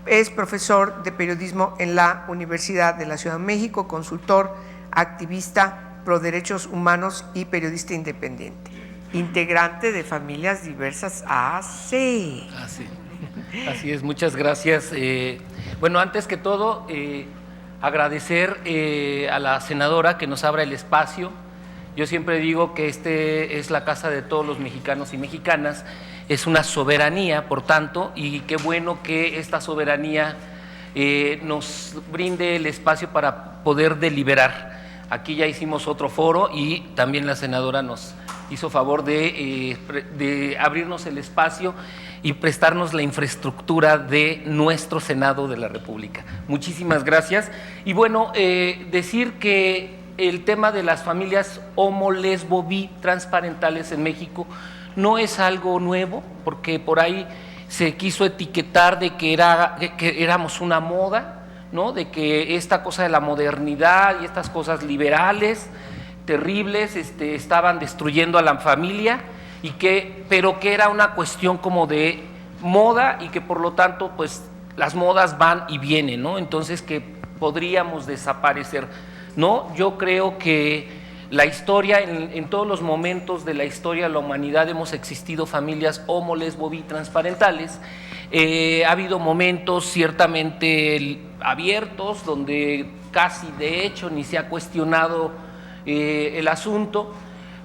es profesor de periodismo en la Universidad de la Ciudad de México, consultor, activista pro derechos humanos y periodista independiente. Integrante de Familias Diversas AC.
Así es, muchas gracias. Bueno, antes que todo, agradecer a la senadora que nos abra el espacio. Yo siempre digo que es la casa de todos los mexicanos y mexicanas, es una soberanía, por tanto, y qué bueno que esta soberanía nos brinde el espacio para poder deliberar. Aquí ya hicimos otro foro y también la senadora nos hizo favor de abrirnos el espacio y prestarnos la infraestructura de nuestro Senado de la República. Muchísimas gracias. Y bueno, decir que el tema de las familias homo, lesbo, bi, transparentales en México no es algo nuevo, porque por ahí se quiso etiquetar de que éramos una moda, ¿no? De que esta cosa de la modernidad y estas cosas liberales terribles estaban destruyendo a la familia, pero que era una cuestión como de moda y que por lo tanto pues las modas van y vienen, ¿no? Entonces que podríamos desaparecer. No, yo creo que la historia, en todos los momentos de la historia de la humanidad hemos existido familias homo, lesbo, bi, transparentales. Ha habido momentos ciertamente abiertos donde casi de hecho ni se ha cuestionado el asunto,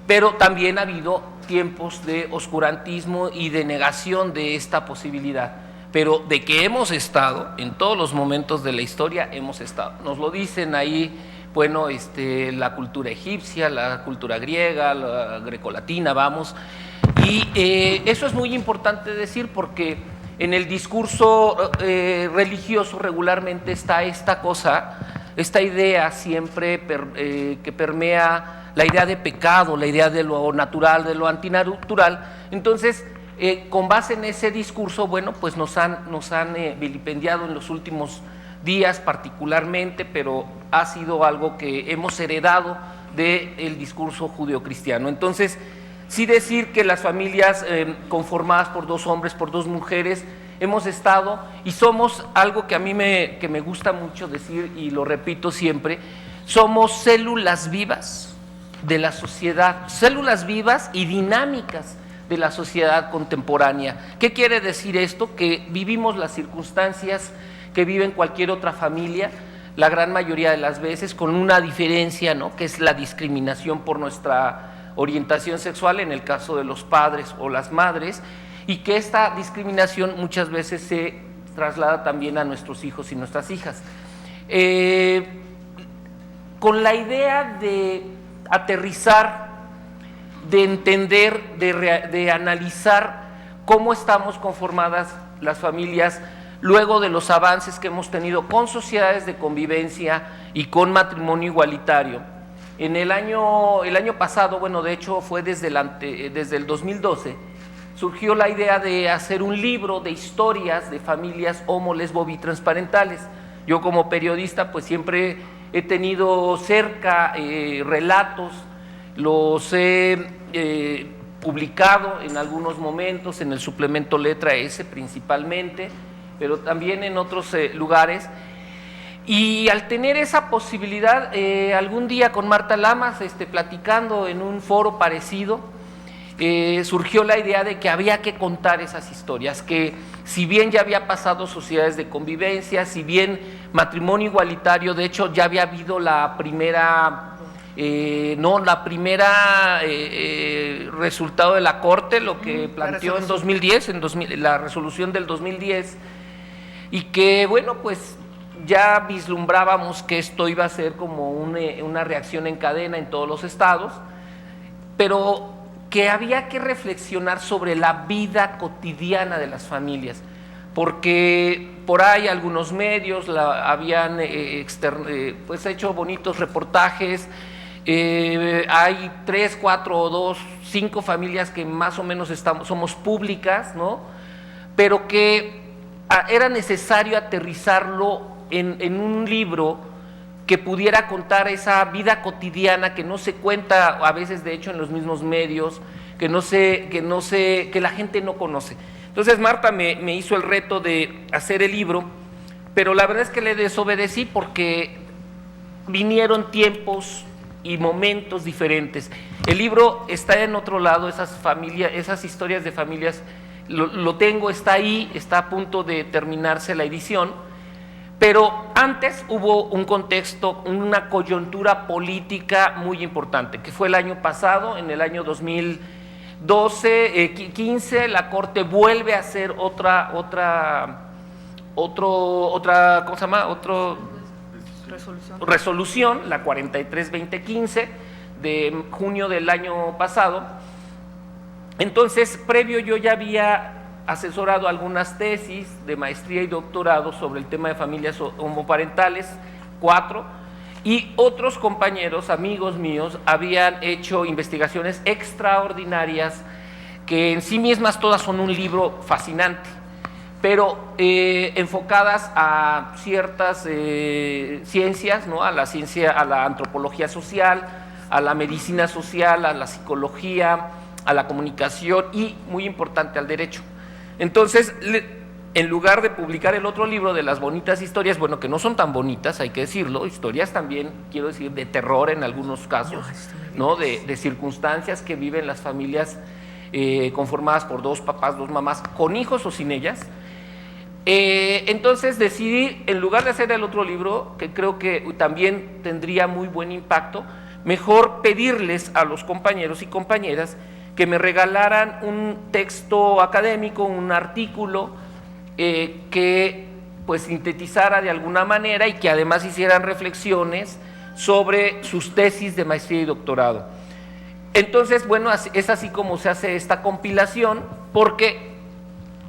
pero también ha habido tiempos de oscurantismo y de negación de esta posibilidad. Pero de que hemos estado, en todos los momentos de la historia hemos estado. Nos lo dicen ahí bueno, la cultura egipcia, la cultura griega, la grecolatina, vamos. Y eso es muy importante decir porque en el discurso religioso regularmente está esta idea siempre que permea la idea de pecado, la idea de lo natural, de lo antinatural. Entonces, con base en ese discurso, bueno, pues nos han vilipendiado en los últimos días particularmente, pero ha sido algo que hemos heredado del discurso judeocristiano. Entonces, sí decir que las familias conformadas por 2 hombres, por 2 mujeres, hemos estado y somos algo que a mí que me gusta mucho decir y lo repito siempre, somos células vivas de la sociedad, células vivas y dinámicas de la sociedad contemporánea. ¿Qué quiere decir esto? Que vivimos las circunstancias que viven cualquier otra familia, la gran mayoría de las veces, con una diferencia, ¿no?, que es la discriminación por nuestra orientación sexual, en el caso de los padres o las madres, y que esta discriminación muchas veces se traslada también a nuestros hijos y nuestras hijas. Con la idea de aterrizar, de entender, de analizar cómo estamos conformadas las familias luego de los avances que hemos tenido con sociedades de convivencia y con matrimonio igualitario. En el año pasado, bueno, de hecho fue desde el 2012, surgió la idea de hacer un libro de historias de familias homo, lesbo, bitransparentales. Yo como periodista pues siempre he tenido cerca relatos, los he publicado en algunos momentos, en el suplemento Letra S principalmente, pero también en otros lugares. Y al tener esa posibilidad, algún día con Marta Lamas, platicando en un foro parecido, surgió la idea de que había que contar esas historias, que si bien ya había pasado sociedades de convivencia, si bien matrimonio igualitario, de hecho ya había habido la primera resultado de la Corte, lo que planteó en 2010, la resolución del 2010, y que bueno, pues ya vislumbrábamos que esto iba a ser como una reacción en cadena en todos los estados, pero que había que reflexionar sobre la vida cotidiana de las familias, porque por ahí algunos medios habían pues hecho bonitos reportajes. Hay 3, 4 o 2, 5 familias que más o menos somos públicas, ¿no?, pero que era necesario aterrizarlo en un libro que pudiera contar esa vida cotidiana que no se cuenta a veces, de hecho, en los mismos medios, que la gente no conoce. Entonces Marta me hizo el reto de hacer el libro, pero la verdad es que le desobedecí porque vinieron tiempos y momentos diferentes. El libro está en otro lado, esas historias de familias, lo tengo, está ahí, está a punto de terminarse la edición, pero antes hubo un contexto, una coyuntura política muy importante, que fue el año pasado, en el año 15, la Corte vuelve a hacer otra ¿cómo se llama? Resolución, la 43-2015 de junio del año pasado. Entonces, previo yo ya había asesorado algunas tesis de maestría y doctorado sobre el tema de familias homoparentales, 4, y otros compañeros, amigos míos, habían hecho investigaciones extraordinarias que en sí mismas todas son un libro fascinante, pero enfocadas a ciertas ciencias, ¿no?, a la ciencia, a la antropología social, a la medicina social, a la psicología, a la comunicación y, muy importante, al derecho. Entonces, en lugar de publicar el otro libro de las bonitas historias, bueno, que no son tan bonitas, hay que decirlo, historias también, quiero decir, de terror en algunos casos, ¿no?, de circunstancias que viven las familias conformadas por 2 papás, 2 mamás, con hijos o sin ellas. Entonces decidí, en lugar de hacer el otro libro, que creo que también tendría muy buen impacto, mejor pedirles a los compañeros y compañeras que me regalaran un texto académico, un artículo que pues sintetizara de alguna manera y que además hicieran reflexiones sobre sus tesis de maestría y doctorado. Entonces, bueno, es así como se hace esta compilación, porque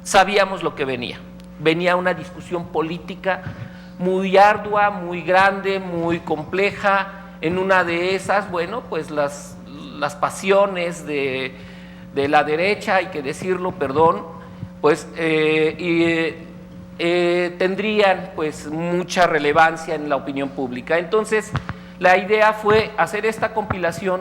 sabíamos lo que venía. Venía una discusión política muy ardua, muy grande, muy compleja. En una de esas, bueno, pues las pasiones de la derecha, hay que decirlo, perdón, pues tendrían pues mucha relevancia en la opinión pública. Entonces, la idea fue hacer esta compilación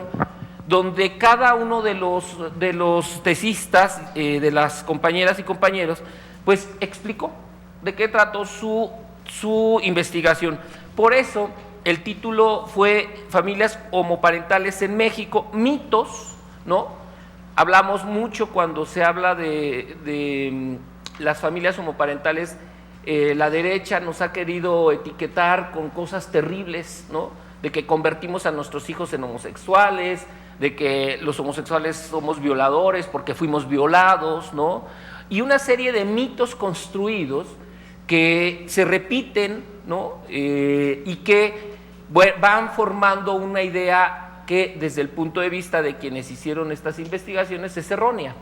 donde cada uno de los tesistas, de las compañeras y compañeros, pues explicó de qué trató su investigación. Por eso el título fue Familias homoparentales en México, mitos, ¿no? Hablamos mucho cuando se habla de las familias homoparentales, la derecha nos ha querido etiquetar con cosas terribles, ¿no? De que convertimos a nuestros hijos en homosexuales, de que los homosexuales somos violadores porque fuimos violados, ¿no? Y una serie de mitos construidos que se repiten, ¿no? Y que van formando una idea que desde el punto de vista de quienes hicieron estas investigaciones es errónea.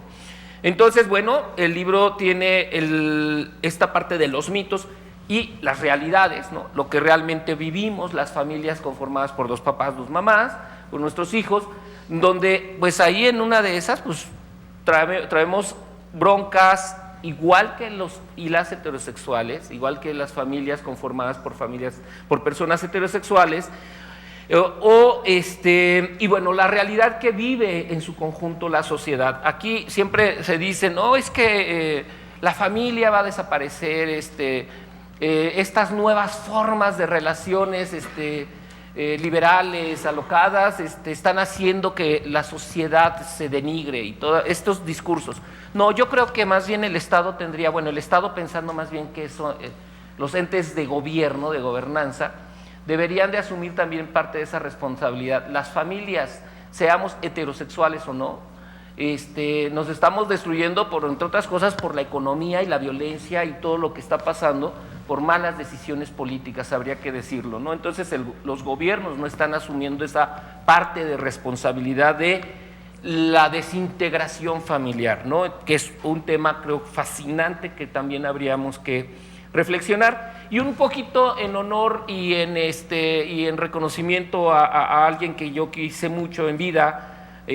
Entonces, bueno, el libro tiene esta parte de los mitos y las realidades, ¿no? Lo que realmente vivimos, las familias conformadas por 2 papás, 2 mamás, por nuestros hijos, donde pues ahí en una de esas pues traemos broncas igual que los y las heterosexuales, igual que las familias conformadas por personas heterosexuales, y bueno, la realidad que vive en su conjunto la sociedad. Aquí siempre se dice, no, es que la familia va a desaparecer, estas nuevas formas de relaciones liberales, alocadas, están haciendo que la sociedad se denigre y todos estos discursos. No, yo creo que más bien el Estado tendría, bueno, el Estado pensando más bien que son los entes de gobierno, de gobernanza, deberían de asumir también parte de esa responsabilidad. Las familias, seamos heterosexuales o no, nos estamos destruyendo, entre otras cosas, por la economía y la violencia y todo lo que está pasando, por malas decisiones políticas, habría que decirlo, ¿no? Entonces los gobiernos no están asumiendo esa parte de responsabilidad de la desintegración familiar, ¿no? Que es un tema, creo, fascinante que también habríamos que reflexionar. Y un poquito en honor y en reconocimiento a alguien que yo quise mucho en vida,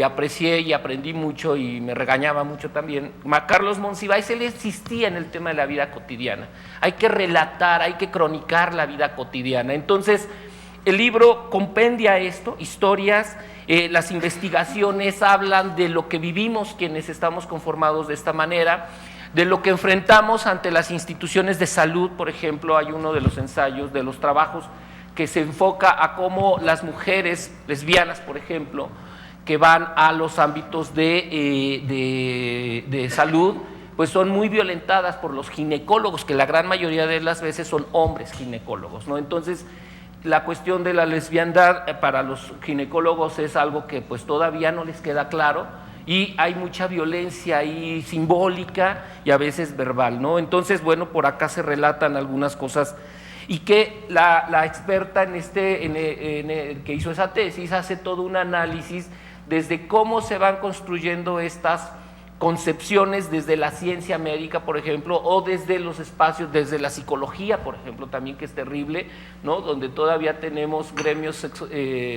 aprecié y aprendí mucho y me regañaba mucho también, Carlos Monsiváis. Él insistía en el tema de la vida cotidiana. Hay que relatar, hay que cronicar la vida cotidiana. Entonces, el libro compendia esto, historias, las investigaciones hablan de lo que vivimos quienes estamos conformados de esta manera, de lo que enfrentamos ante las instituciones de salud. Por ejemplo, hay uno de los ensayos, de los trabajos, que se enfoca a cómo las mujeres lesbianas, por ejemplo, que van a los ámbitos de salud, pues son muy violentadas por los ginecólogos, que la gran mayoría de las veces son hombres ginecólogos, ¿no? Entonces, la cuestión de la lesbiandad para los ginecólogos es algo que pues todavía no les queda claro, y hay mucha violencia ahí simbólica y a veces verbal, ¿no? Entonces, bueno, por acá se relatan algunas cosas, y que la experta que hizo esa tesis hace todo un análisis desde cómo se van construyendo estas concepciones desde la ciencia médica, por ejemplo, o desde los espacios, desde la psicología, por ejemplo, también, que es terrible, ¿no? Donde todavía tenemos gremios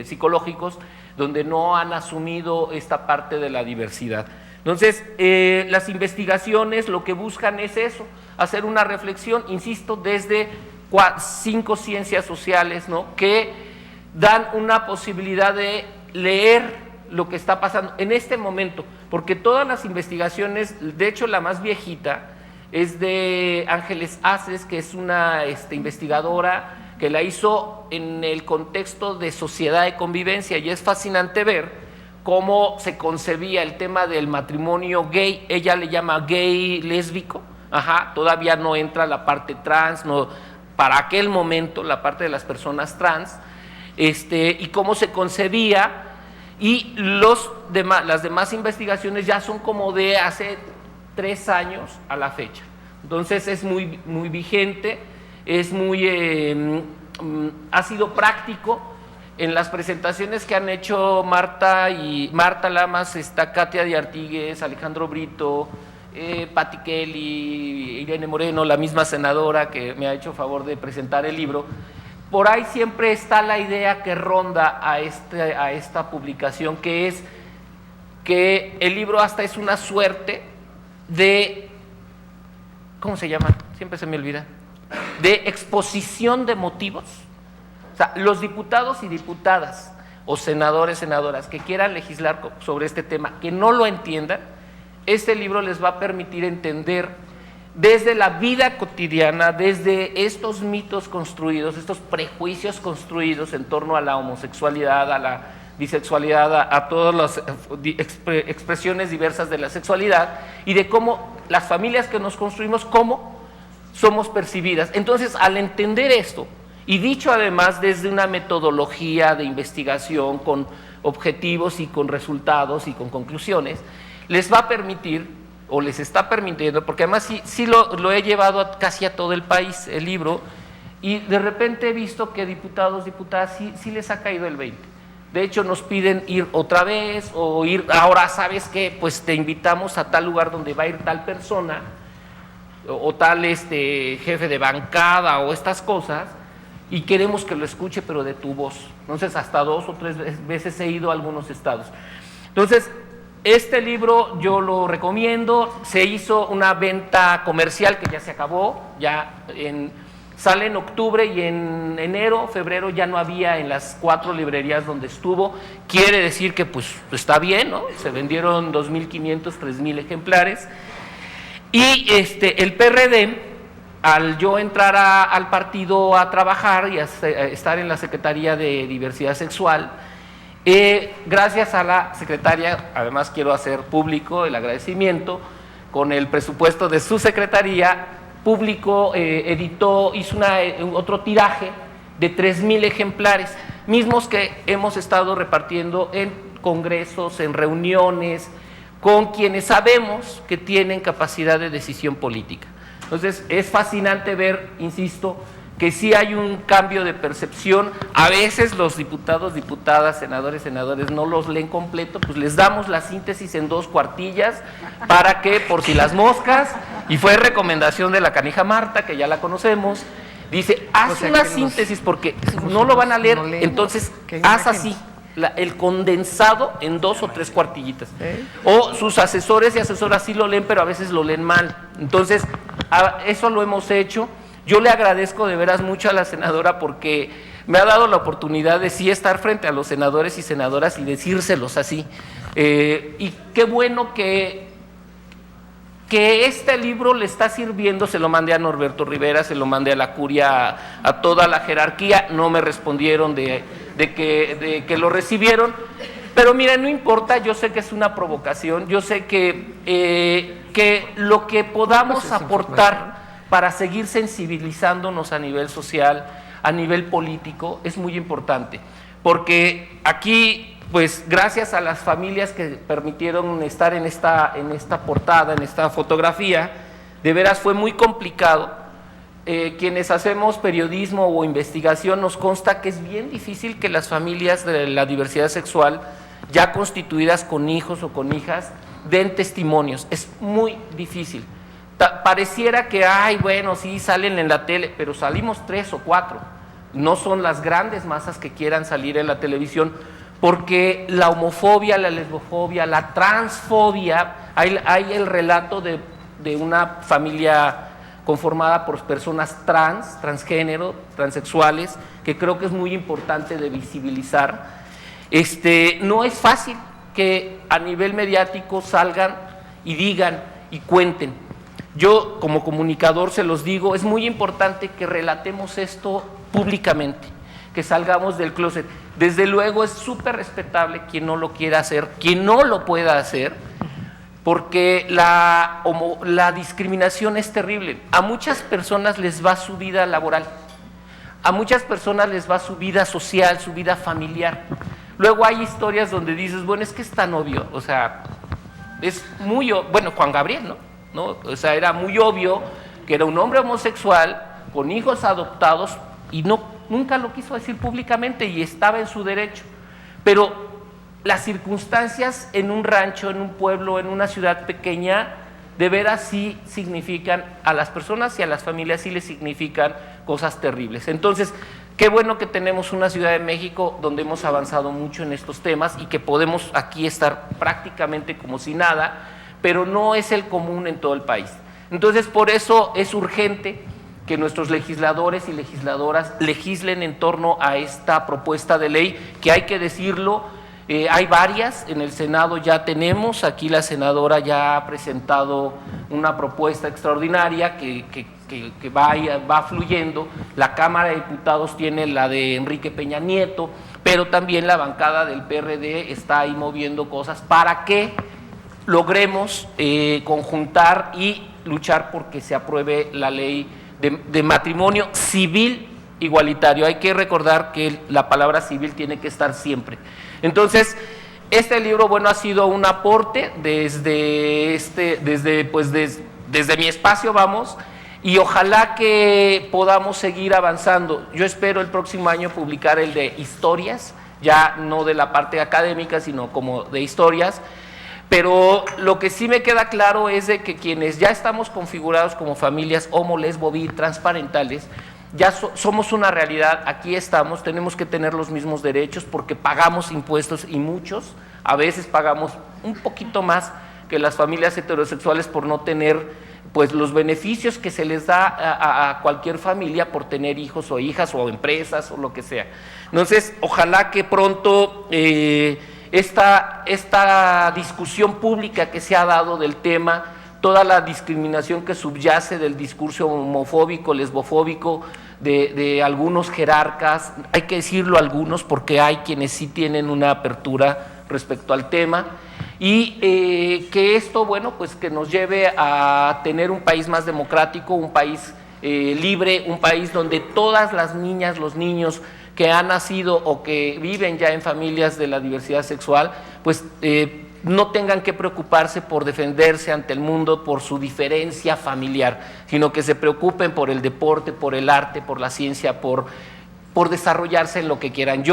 psicológicos donde no han asumido esta parte de la diversidad. Entonces, las investigaciones lo que buscan es eso, hacer una reflexión, insisto, desde 5 ciencias sociales, ¿no? Que dan una posibilidad de leer lo que está pasando en este momento, porque todas las investigaciones, de hecho la más viejita es de Ángeles Aces, que es una investigadora que la hizo en el contexto de sociedad de convivencia, y es fascinante ver cómo se concebía el tema del matrimonio gay. Ella le llama gay lésbico, todavía no entra la parte trans, no, para aquel momento la parte de las personas trans, y cómo se concebía. Y las demás investigaciones ya son como de hace 3 años a la fecha. Entonces es muy, muy vigente, es muy, ha sido práctico, En las presentaciones que han hecho Marta Lamas, está Katia de Artigues, Alejandro Brito, Patti Kelly, Irene Moreno, la misma senadora que me ha hecho favor de presentar el libro. Por ahí siempre está la idea que ronda a esta publicación, que es que el libro hasta es una suerte de, ¿cómo se llama? Siempre se me olvida. De exposición de motivos. O sea, los diputados y diputadas o senadores, senadoras que quieran legislar sobre este tema, que no lo entiendan, este libro les va a permitir entender desde la vida cotidiana, desde estos mitos construidos, estos prejuicios construidos en torno a la homosexualidad, a la bisexualidad, a todas las expresiones diversas de la sexualidad y de cómo las familias que nos construimos, cómo somos percibidas. Entonces, al entender esto, y dicho además desde una metodología de investigación con objetivos y con resultados y con conclusiones, les va a permitir, o les está permitiendo, porque además sí lo he llevado casi a todo el país, el libro, y de repente he visto que diputados, diputadas, sí les ha caído el 20. De hecho, nos piden ir otra vez, o ir, ahora sabes qué, pues te invitamos a tal lugar donde va a ir tal persona, o tal jefe de bancada, o estas cosas, y queremos que lo escuche, pero de tu voz. Entonces, hasta 2 o 3 veces he ido a algunos estados. Entonces, este libro yo lo recomiendo. Se hizo una venta comercial que ya se acabó, sale en octubre y en enero, febrero ya no había en las 4 librerías donde estuvo. Quiere decir que pues está bien, ¿no? Se vendieron 2.500, 3.000 ejemplares. Y el PRD, al yo entrar al partido a trabajar y a estar en la Secretaría de Diversidad Sexual, gracias a la secretaria, además quiero hacer público el agradecimiento, con el presupuesto de su secretaría, publicó, editó, hizo otro tiraje de 3.000 ejemplares, mismos que hemos estado repartiendo en congresos, en reuniones, con quienes sabemos que tienen capacidad de decisión política. Entonces, es fascinante ver, insisto, que sí hay un cambio de percepción. A veces los diputados, diputadas, senadores no los leen completo, pues les damos la síntesis en 2 cuartillas para que, por si las moscas, y fue recomendación de la canija Marta, que ya la conocemos, dice, haz una síntesis porque no lo van a leer, entonces haz así. El condensado en 2 o 3 cuartillitas. O sus asesores y asesoras sí lo leen, pero a veces lo leen mal. Entonces, eso lo hemos hecho. Yo le agradezco de veras mucho a la senadora porque me ha dado la oportunidad de sí estar frente a los senadores y senadoras y decírselos así. Y qué bueno que este libro le está sirviendo. Se lo mandé a Norberto Rivera, se lo mandé a la curia, a toda la jerarquía, no me respondieron de que lo recibieron, pero mira, no importa, yo sé que es una provocación, yo sé que lo que podamos aportar para seguir sensibilizándonos a nivel social, a nivel político, es muy importante, porque aquí, pues gracias a las familias que permitieron estar en esta portada, en esta fotografía, de veras fue muy complicado. Quienes hacemos periodismo o investigación nos consta que es bien difícil que las familias de la diversidad sexual ya constituidas con hijos o con hijas den testimonios, es muy difícil. Pareciera que, bueno, sí salen en la tele, pero salimos 3 o 4, no son las grandes masas que quieran salir en la televisión, porque la homofobia, la lesbofobia, la transfobia, hay el relato de una familia conformada por personas transgénero, transexuales, que creo que es muy importante de visibilizar. No es fácil que a nivel mediático salgan y digan y cuenten. Yo como comunicador se los digo, es muy importante que relatemos esto públicamente, que salgamos del closet. Desde luego es súper respetable quien no lo quiera hacer, quien no lo pueda hacer, porque la discriminación es terrible. A muchas personas les va su vida laboral, a muchas personas les va su vida social, su vida familiar. Luego hay historias donde dices, bueno, es que es tan obvio, o sea, es muy, bueno, Juan Gabriel, ¿no? O sea, era muy obvio que era un hombre homosexual con hijos adoptados y no nunca lo quiso decir públicamente y estaba en su derecho. Pero las circunstancias en un rancho, en un pueblo, en una ciudad pequeña, de veras sí significan, a las personas y a las familias sí les significan cosas terribles. Entonces, qué bueno que tenemos una Ciudad de México donde hemos avanzado mucho en estos temas y que podemos aquí estar prácticamente como si nada, pero no es el común en todo el país. Entonces, por eso es urgente que nuestros legisladores y legisladoras legislen en torno a esta propuesta de ley, que hay que decirlo, hay varias, en el Senado ya tenemos, aquí la senadora ya ha presentado una propuesta extraordinaria que va fluyendo, la Cámara de Diputados tiene la de Enrique Peña Nieto, pero también la bancada del PRD está ahí moviendo cosas para que logremos conjuntar y luchar porque se apruebe la ley de matrimonio civil igualitario. Hay que recordar que la palabra civil tiene que estar siempre. Entonces, este libro, bueno, ha sido un aporte desde mi espacio, vamos, y ojalá que podamos seguir avanzando. Yo espero el próximo año publicar el de historias, ya no de la parte académica, sino como de historias. Pero lo que sí me queda claro es de que quienes ya estamos configurados como familias homo, lesbo, bi, transparentales, ya somos una realidad, aquí estamos, tenemos que tener los mismos derechos porque pagamos impuestos y muchos, a veces pagamos un poquito más que las familias heterosexuales por no tener pues los beneficios que se les da a cualquier familia por tener hijos o hijas o empresas o lo que sea. Entonces, ojalá que pronto esta discusión pública que se ha dado del tema, toda la discriminación que subyace del discurso homofóbico, lesbofóbico de algunos jerarcas, hay que decirlo algunos porque hay quienes sí tienen una apertura respecto al tema, y que esto, bueno, pues que nos lleve a tener un país más democrático, un país libre, un país donde todas las niñas, los niños que han nacido o que viven ya en familias de la diversidad sexual, pues no tengan que preocuparse por defenderse ante el mundo por su diferencia familiar, sino que se preocupen por el deporte, por el arte, por la ciencia, por desarrollarse en lo que quieran.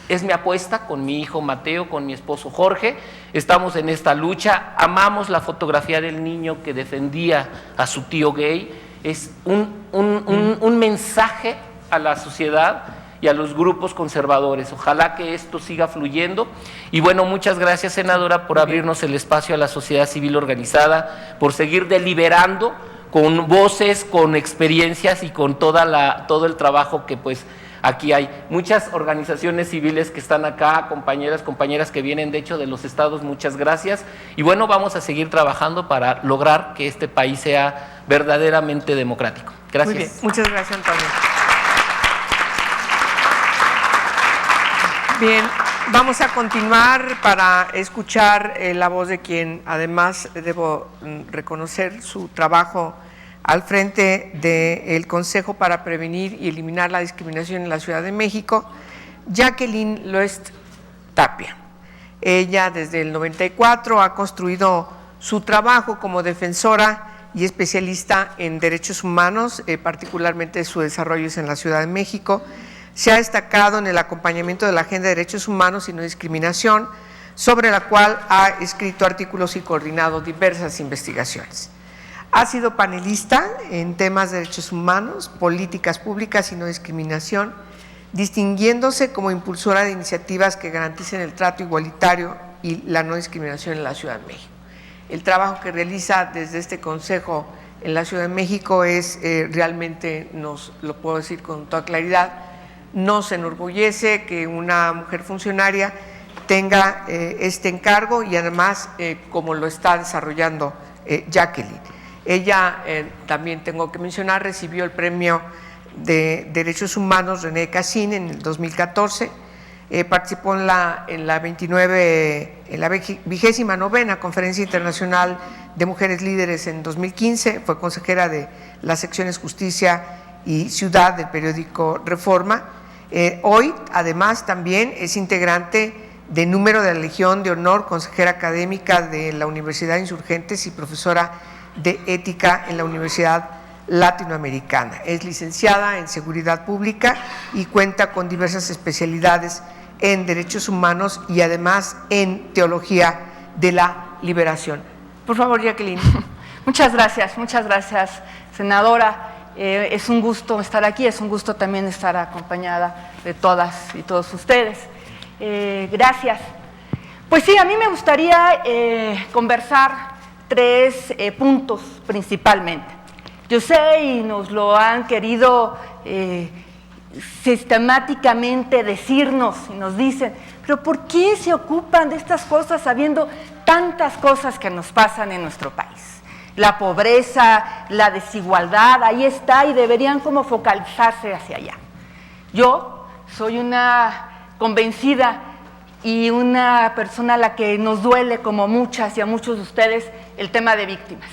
Es mi apuesta con mi hijo Mateo, con mi esposo Jorge, estamos en esta lucha, amamos la fotografía del niño que defendía a su tío gay, es un mensaje a la sociedad y a los grupos conservadores. Ojalá que esto siga fluyendo. Y bueno, muchas gracias, senadora, por abrirnos el espacio a la sociedad civil organizada, por seguir deliberando con voces, con experiencias y con todo el trabajo que pues aquí hay. Muchas organizaciones civiles que están acá, compañeras que vienen de hecho de los estados, muchas gracias. Y bueno, vamos a seguir trabajando para lograr que este país sea verdaderamente democrático. Gracias.
Muy bien, muchas gracias, Antonio. Bien, vamos a continuar para escuchar la voz de quien además debo reconocer su trabajo al frente del Consejo para Prevenir y Eliminar la Discriminación en la Ciudad de México, Jacqueline Loest Tapia. Ella desde el 94 ha construido su trabajo como defensora y especialista en derechos humanos, particularmente su desarrollo es en la Ciudad de México. Se ha destacado en el acompañamiento de la Agenda de Derechos Humanos y No Discriminación, sobre la cual ha escrito artículos y coordinado diversas investigaciones. Ha sido panelista en temas de derechos humanos, políticas públicas y no discriminación, distinguiéndose como impulsora de iniciativas que garanticen el trato igualitario y la no discriminación en la Ciudad de México. El trabajo que realiza desde este Consejo en la Ciudad de México es realmente, nos lo puedo decir con toda claridad, nos enorgullece que una mujer funcionaria tenga este encargo y además como lo está desarrollando Jacqueline. Ella, también tengo que mencionar, recibió el Premio de Derechos Humanos René Cassin en el 2014, participó en la 29ª Conferencia Internacional de Mujeres Líderes en 2015, fue consejera de las secciones Justicia y Ciudad del periódico Reforma. Hoy, además, también es integrante de número de la Legión de Honor, consejera académica de la Universidad de Insurgentes y profesora de Ética en la Universidad latinoamericana. Es licenciada en Seguridad Pública y cuenta con diversas especialidades en Derechos Humanos y además en Teología de la Liberación. Por favor, Jacqueline.
Muchas gracias, senadora. Es un gusto estar aquí, es un gusto también estar acompañada de todas y todos ustedes. Gracias. Pues sí, a mí me gustaría conversar tres puntos principalmente. Yo sé, y nos lo han querido sistemáticamente decirnos, y nos dicen, pero ¿por qué se ocupan de estas cosas sabiendo tantas cosas que nos pasan en nuestro país? La pobreza, la desigualdad, ahí está, y deberían como focalizarse hacia allá. Yo soy una convencida y una persona a la que nos duele, como muchas y a muchos de ustedes, el tema de víctimas.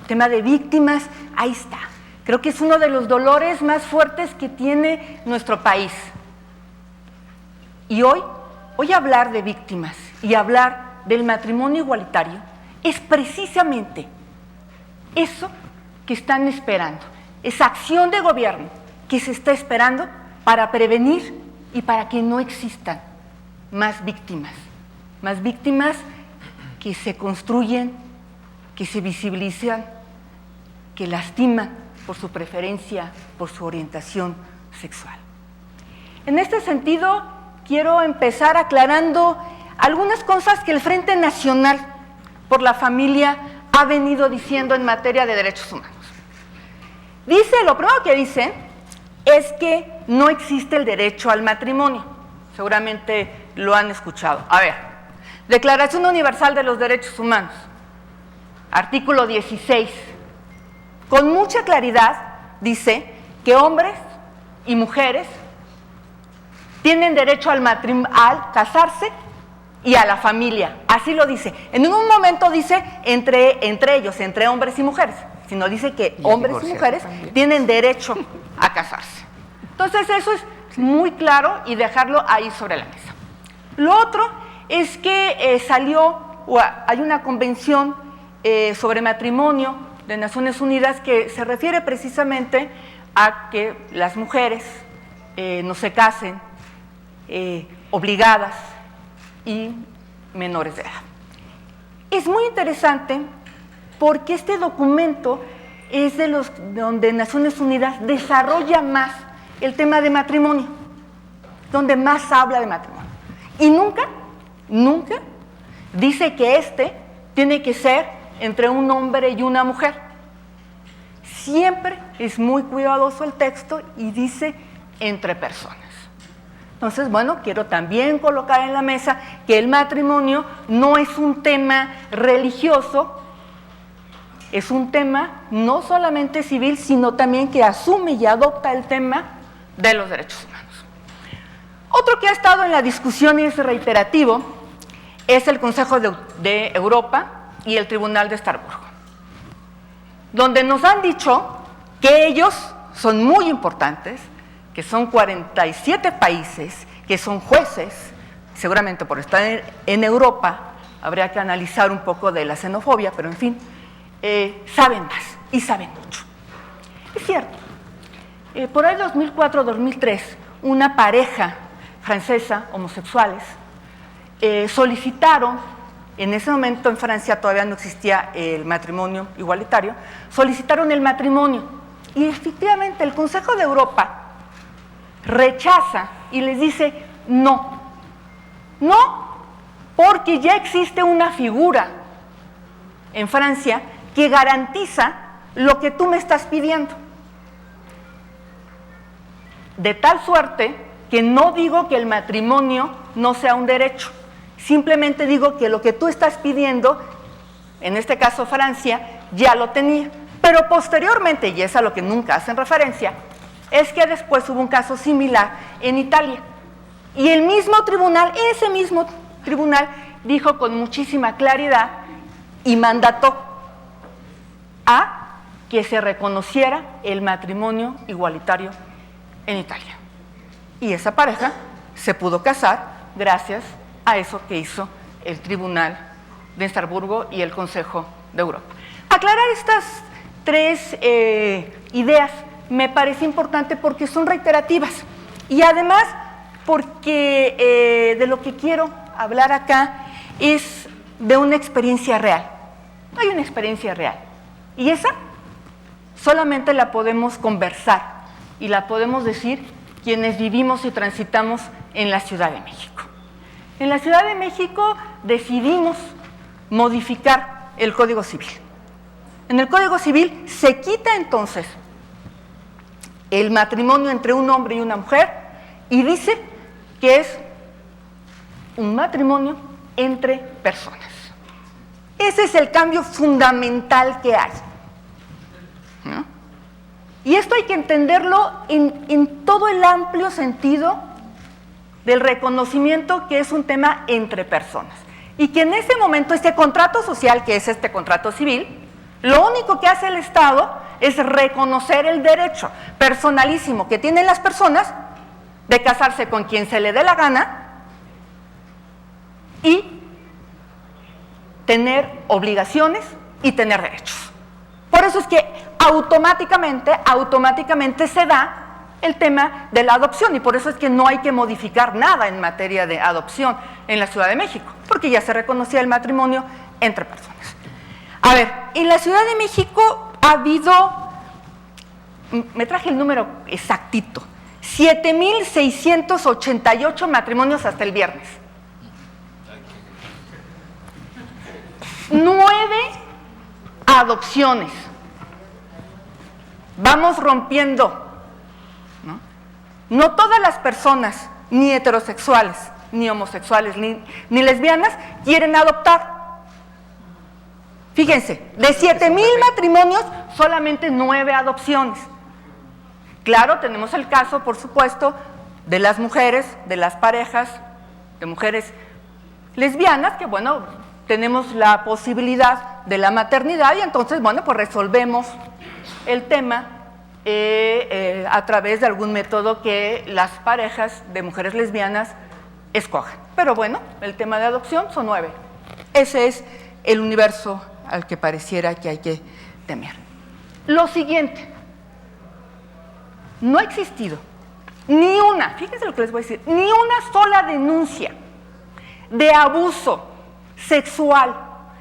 El tema de víctimas, ahí está. Creo que es uno de los dolores más fuertes que tiene nuestro país. Y hoy hablar de víctimas y hablar del matrimonio igualitario es precisamente eso que están esperando, esa acción de gobierno que se está esperando para prevenir y para que no existan más víctimas que se construyen, que se visibilizan, que lastiman por su preferencia, por su orientación sexual. En este sentido, quiero empezar aclarando algunas cosas que el Frente Nacional por la Familia ha venido diciendo en materia de derechos humanos. Lo primero que dice es que no existe el derecho al matrimonio. Seguramente lo han escuchado. A ver, Declaración Universal de los Derechos Humanos, artículo 16, con mucha claridad dice que hombres y mujeres tienen derecho al casarse y a la familia. Así lo dice. En ningún momento dice entre ellos, entre hombres y mujeres, sino dice que hombres y mujeres tienen derecho a casarse. Entonces eso es muy claro y dejarlo ahí sobre la mesa. Lo otro es que hay una convención sobre matrimonio de Naciones Unidas que se refiere precisamente a que las mujeres no se casen obligadas y menores de edad. Es muy interesante porque este documento es de los donde Naciones Unidas desarrolla más el tema de matrimonio, donde más habla de matrimonio. Y nunca dice que tiene que ser entre un hombre y una mujer. Siempre es muy cuidadoso el texto y dice entre personas. Entonces, bueno, quiero también colocar en la mesa que el matrimonio no es un tema religioso, es un tema no solamente civil, sino también que asume y adopta el tema de los derechos humanos. Otro que ha estado en la discusión y es reiterativo es el Consejo de Europa y el Tribunal de Estrasburgo, donde nos han dicho que ellos son muy importantes, que son 47 países, que son jueces, seguramente por estar en Europa, habría que analizar un poco de la xenofobia, pero en fin, saben más y saben mucho. Es cierto, por ahí 2004-2003, una pareja francesa, homosexuales, solicitaron, en ese momento en Francia todavía no existía el matrimonio igualitario, solicitaron el matrimonio y efectivamente el Consejo de Europa rechaza y les dice no, porque ya existe una figura en Francia que garantiza lo que tú me estás pidiendo. De tal suerte que no digo que el matrimonio no sea un derecho, simplemente digo que lo que tú estás pidiendo, en este caso Francia, ya lo tenía. Pero posteriormente, y es a lo que nunca hacen referencia, es que después hubo un caso similar en Italia. Y el mismo tribunal, ese mismo tribunal, dijo con muchísima claridad y mandató a que se reconociera el matrimonio igualitario en Italia. Y esa pareja se pudo casar gracias a eso que hizo el Tribunal de Estrasburgo y el Consejo de Europa. Aclarar estas ideas. Me parece importante porque son reiterativas y además porque de lo que quiero hablar acá es de una experiencia real. Hay una experiencia real y esa solamente la podemos conversar y la podemos decir quienes vivimos y transitamos en la Ciudad de México. En la Ciudad de México decidimos modificar el Código Civil. En el Código Civil se quita entonces el matrimonio entre un hombre y una mujer y dice que es un matrimonio entre personas. Ese es el cambio fundamental que hay, ¿no? Y esto hay que entenderlo en todo el amplio sentido del reconocimiento que es un tema entre personas. Y que en ese momento este contrato social, que es este contrato civil, lo único que hace el Estado es reconocer el derecho personalísimo que tienen las personas de casarse con quien se le dé la gana y tener obligaciones y tener derechos. Por eso es que automáticamente se da el tema de la adopción y por eso es que no hay que modificar nada en materia de adopción en la Ciudad de México, porque ya se reconocía el matrimonio entre personas. A ver, en la Ciudad de México ha habido, me traje el número exactito, 7,688 matrimonios hasta el viernes. 9 adopciones. Vamos rompiendo, ¿no? No todas las personas, ni heterosexuales, ni homosexuales, ni lesbianas, quieren adoptar. Fíjense, de 7,000 matrimonios, solamente 9 adopciones. Claro, tenemos el caso, por supuesto, de las mujeres, de las parejas, de mujeres lesbianas, que bueno, tenemos la posibilidad de la maternidad y entonces, bueno, pues resolvemos el tema a través de algún método que las parejas de mujeres lesbianas escojan. Pero bueno, el tema de adopción son 9. Ese es el universo al que pareciera que hay que temer. Lo siguiente, no ha existido ni una, fíjense lo que les voy a decir, ni una sola denuncia de abuso sexual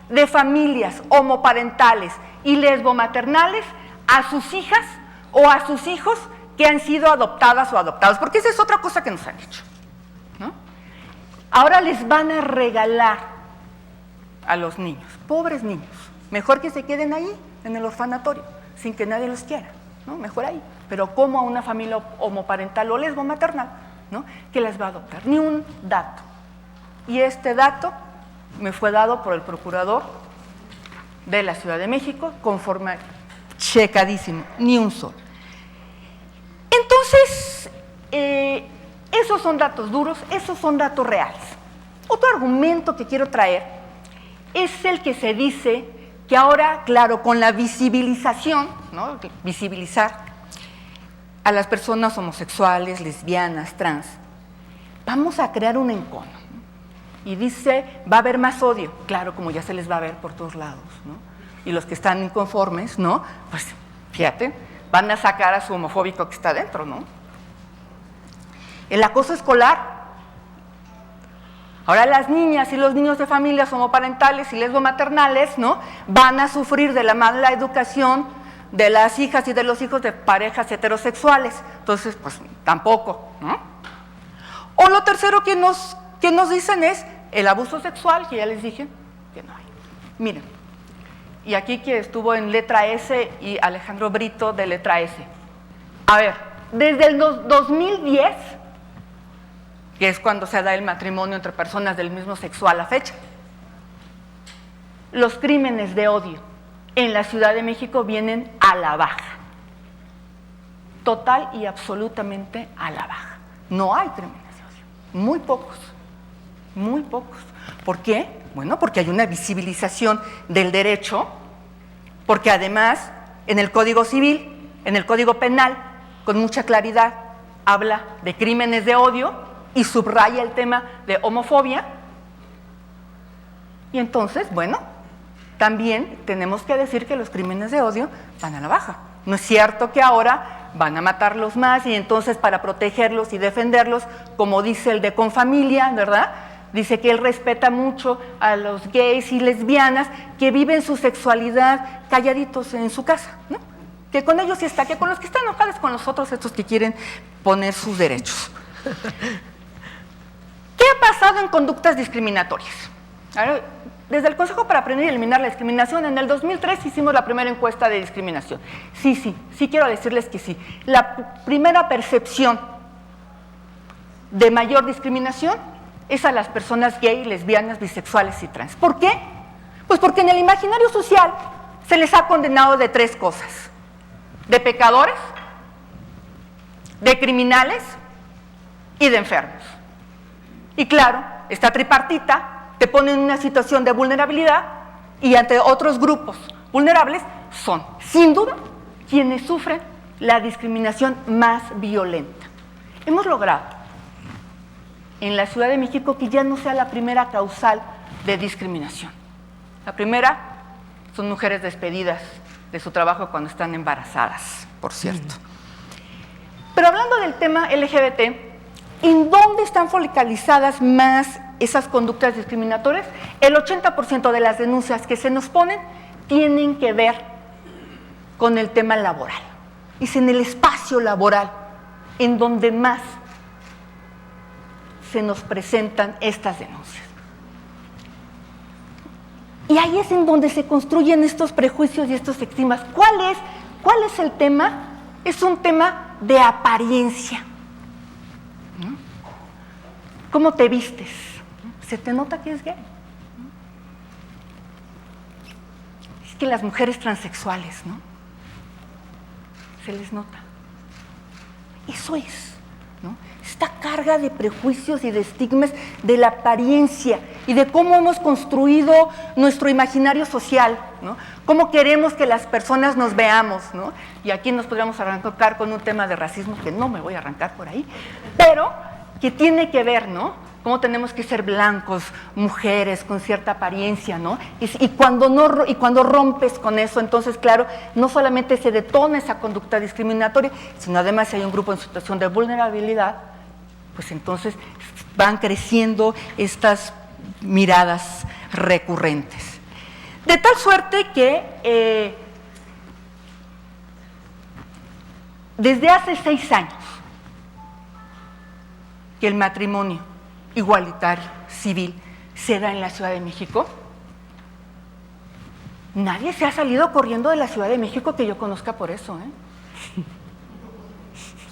de familias homoparentales y lesbomaternales a sus hijas o a sus hijos que han sido adoptadas o adoptados, porque esa es otra cosa que nos han hecho, ¿no? Ahora les van a regalar a los niños, pobres niños, mejor que se queden ahí en el orfanatorio, sin que nadie los quiera, ¿no? Mejor ahí, pero como a una familia homoparental o lesbomaternal, ¿no? Que les va a adoptar, ni un dato. Y este dato me fue dado por el procurador de la Ciudad de México, conforme checadísimo, ni un solo. Entonces, esos son datos duros, esos son datos reales. Otro argumento que quiero traer es el que se dice que ahora, claro, con la visibilización, ¿no? Visibilizar a las personas homosexuales, lesbianas, trans, vamos a crear un encono. Y dice, va a haber más odio. Claro, como ya se les va a ver por todos lados, ¿no? Y los que están inconformes, ¿no? Pues, fíjate, van a sacar a su homofóbico que está adentro, ¿no? El acoso escolar. Ahora las niñas y los niños de familias homoparentales y lesbomaternales, ¿no? Van a sufrir de la mala educación de las hijas y de los hijos de parejas heterosexuales. Entonces, pues, tampoco, ¿no? O lo tercero que nos dicen es el abuso sexual, que ya les dije que no hay. Miren, y aquí que estuvo en letra S y Alejandro Brito de letra S. A ver, desde el 2010, que es cuando se da el matrimonio entre personas del mismo sexo a la fecha, los crímenes de odio en la Ciudad de México vienen a la baja. Total y absolutamente a la baja. No hay crímenes de odio. Muy pocos. Muy pocos. ¿Por qué? Bueno, porque hay una visibilización del derecho, porque además en el Código Civil, en el Código Penal, con mucha claridad, habla de crímenes de odio y subraya el tema de homofobia. Y entonces, bueno, también tenemos que decir que los crímenes de odio van a la baja. No es cierto que ahora van a matarlos más y entonces para protegerlos y defenderlos, como dice el de Confamilia, ¿verdad? Dice que él respeta mucho a los gays y lesbianas que viven su sexualidad calladitos en su casa, ¿no? Que con ellos sí está, que con los que están enojados con los otros, estos que quieren poner sus derechos. ¿Qué ha pasado en conductas discriminatorias? Desde el Consejo para Prevenir y Eliminar la Discriminación, en el 2003 hicimos la primera encuesta de discriminación. Sí quiero decirles que sí. La primera percepción de mayor discriminación es a las personas gay, lesbianas, bisexuales y trans. ¿Por qué? Pues porque en el imaginario social se les ha condenado de 3 cosas: de pecadores, de criminales y de enfermos. Y claro, esta tripartita te pone en una situación de vulnerabilidad y ante otros grupos vulnerables son, sin duda, quienes sufren la discriminación más violenta. Hemos logrado en la Ciudad de México que ya no sea la primera causal de discriminación. La primera son mujeres despedidas de su trabajo cuando están embarazadas, por cierto. Pero hablando del tema LGBT, ¿en dónde están focalizadas más esas conductas discriminatorias? El 80% de las denuncias que se nos ponen tienen que ver con el tema laboral. Es en el espacio laboral en donde más se nos presentan estas denuncias. Y ahí es en donde se construyen estos prejuicios y estos estigmas. ¿Cuál es el tema? Es un tema de apariencia. ¿No? ¿Cómo te vistes? ¿Se te nota que es gay? Es que las mujeres transexuales, ¿no? Se les nota. Eso es, ¿no? Esta carga de prejuicios y de estigmas de la apariencia y de cómo hemos construido nuestro imaginario social, ¿no? Cómo queremos que las personas nos veamos, ¿no? Y aquí nos podríamos arrancar con un tema de racismo, que no me voy a arrancar por ahí, pero que tiene que ver, ¿no? Cómo tenemos que ser blancos, mujeres, con cierta apariencia, ¿no? Y cuando rompes con eso, entonces, claro, no solamente se detona esa conducta discriminatoria, sino además si hay un grupo en situación de vulnerabilidad, pues entonces van creciendo estas miradas recurrentes. De tal suerte que desde hace 6 años que el matrimonio igualitario, civil, se da en la Ciudad de México, nadie se ha salido corriendo de la Ciudad de México que yo conozca por eso, ¿eh?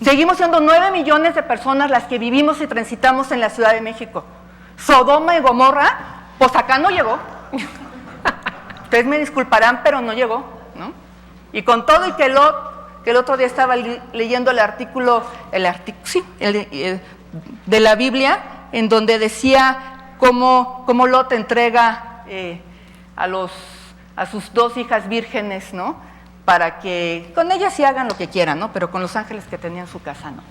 Seguimos siendo 9 millones de personas las que vivimos y transitamos en la Ciudad de México. Sodoma y Gomorra, pues acá no llegó. Ustedes me disculparán, pero no llegó, ¿no? Y con todo y que el otro día estaba leyendo el artículo de la Biblia, en donde decía cómo Lot entrega a sus 2 hijas vírgenes, ¿no? Para que con ellas sí hagan lo que quieran, ¿no? Pero con los ángeles que tenía en su casa, no.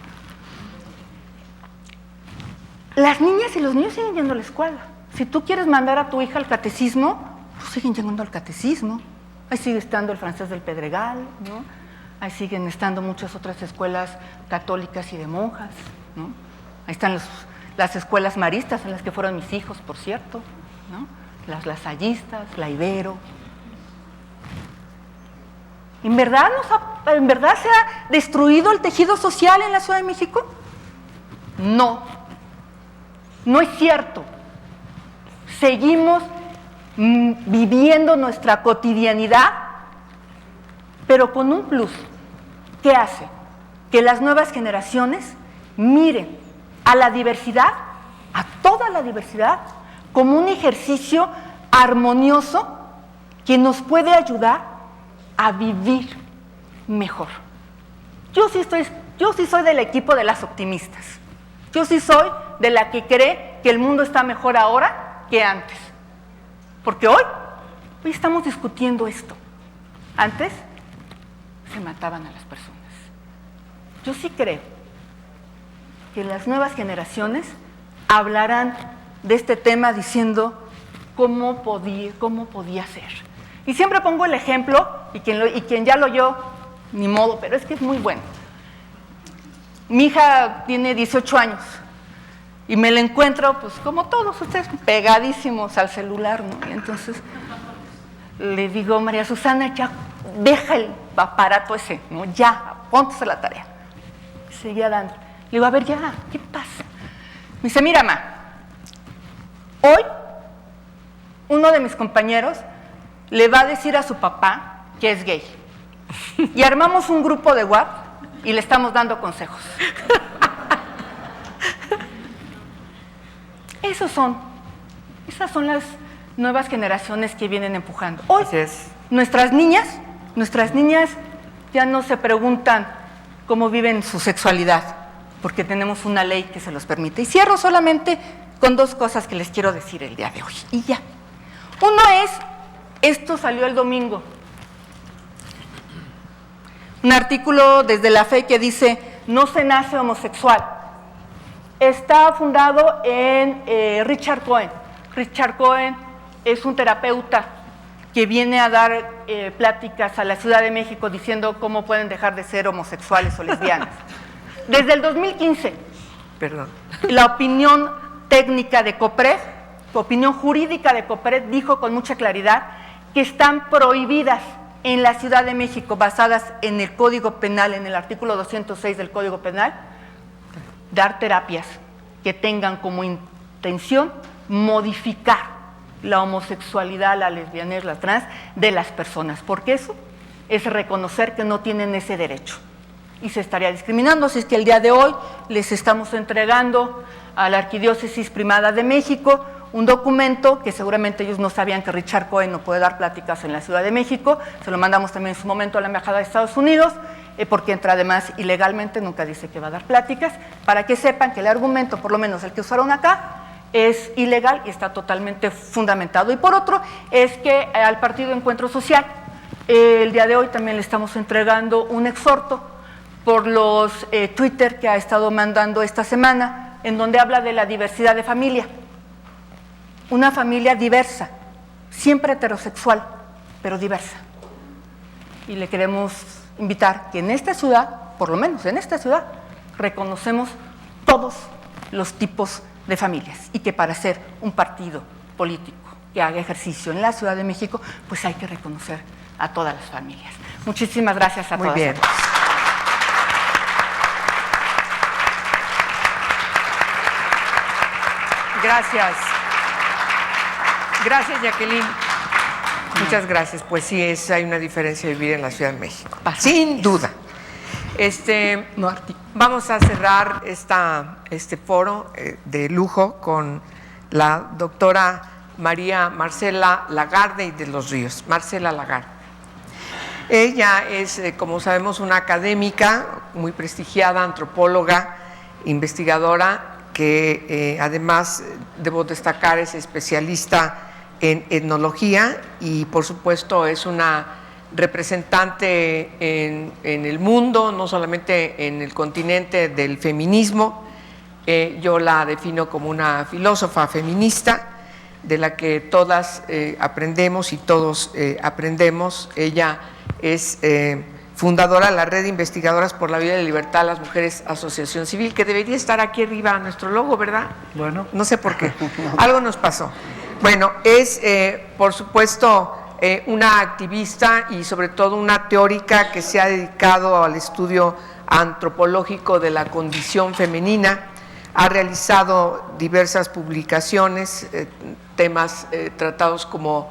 Las niñas y los niños siguen yendo a la escuela. Si tú quieres mandar a tu hija al catecismo, pues siguen yendo al catecismo. Ahí sigue estando el francés del Pedregal, ¿no? Ahí siguen estando muchas otras escuelas católicas y de monjas, ¿no? Ahí están las escuelas maristas en las que fueron mis hijos, por cierto, ¿no? Las lasallistas, la Ibero. ¿En verdad se ha destruido el tejido social en la Ciudad de México? No, no es cierto. Seguimos viviendo nuestra cotidianidad, pero con un plus. ¿Qué hace? Que las nuevas generaciones miren a la diversidad, a toda la diversidad, como un ejercicio armonioso que nos puede ayudar a vivir mejor. Yo sí soy del equipo de las optimistas. Yo sí soy de la que cree que el mundo está mejor ahora que antes. Porque hoy estamos discutiendo esto. Antes se mataban a las personas. Yo sí creo que las nuevas generaciones hablarán de este tema diciendo cómo podía ser. Y siempre pongo el ejemplo, y quien ya lo oyó, ni modo, pero es que es muy bueno. Mi hija tiene 18 años y me la encuentro, pues como todos ustedes, pegadísimos al celular, ¿no? Y entonces le digo, María Susana, ya deja el aparato ese, ¿no? Ya, ponte a la tarea. Seguía dando. Le digo, a ver, ya, ¿qué pasa? Me dice, mira, ma, hoy uno de mis compañeros le va a decir a su papá que es gay. Y armamos un grupo de WhatsApp y le estamos dando consejos. Esas son las nuevas generaciones que vienen empujando. Hoy, nuestras niñas ya no se preguntan cómo viven su sexualidad, porque tenemos una ley que se los permite. Y cierro solamente con 2 cosas que les quiero decir el día de hoy, y ya. Uno es, esto salió el domingo, un artículo desde La Fe que dice, no se nace homosexual. Está fundado en Richard Cohen. Richard Cohen es un terapeuta que viene a dar pláticas a la Ciudad de México diciendo cómo pueden dejar de ser homosexuales o lesbianas. Desde el 2015, la opinión técnica de COPRED, opinión jurídica de COPRED, dijo con mucha claridad que están prohibidas en la Ciudad de México, basadas en el Código Penal, en el artículo 206 del Código Penal, dar terapias que tengan como intención modificar la homosexualidad, la lesbianez, la trans de las personas, porque eso es reconocer que no tienen ese derecho y se estaría discriminando. Así es que el día de hoy les estamos entregando a la Arquidiócesis Primada de México un documento que seguramente ellos no sabían que Richard Cohen no puede dar pláticas en la Ciudad de México. Se lo mandamos también en su momento a la Embajada de Estados Unidos, porque entra además ilegalmente, nunca dice que va a dar pláticas, para que sepan que el argumento, por lo menos el que usaron acá, es ilegal y está totalmente fundamentado. Y por otro, es que al Partido Encuentro Social, el día de hoy también le estamos entregando un exhorto por los Twitter que ha estado mandando esta semana, en donde habla de la diversidad de familia. Una familia diversa, siempre heterosexual, pero diversa. Y le queremos invitar que en esta ciudad, por lo menos en esta ciudad, reconocemos todos los tipos de familias y que para ser un partido político que haga ejercicio en la Ciudad de México, pues hay que reconocer a todas las familias. Muchísimas gracias a todas.
Muy bien. Gracias. Gracias, Jacqueline. Muchas gracias. Pues sí, hay una diferencia de vivir en la Ciudad de México. Sin duda. Vamos a cerrar este foro de lujo con la doctora María Marcela Lagarde y de los Ríos. Marcela Lagarde. Ella es, como sabemos, una académica muy prestigiada, antropóloga, investigadora, que además, debo destacar, es especialista en etnología y, por supuesto, es una representante en el mundo, no solamente en el continente, del feminismo. Yo la defino como una filósofa feminista de la que todas aprendemos y todos aprendemos. Ella es fundadora de la Red de Investigadoras por la Vida y la Libertad de las Mujeres, Asociación Civil, que debería estar aquí arriba nuestro logo, ¿verdad?
Bueno.
No sé por qué. Algo nos pasó. Bueno, es, por supuesto, una activista y sobre todo una teórica que se ha dedicado al estudio antropológico de la condición femenina. Ha realizado diversas publicaciones, temas tratados como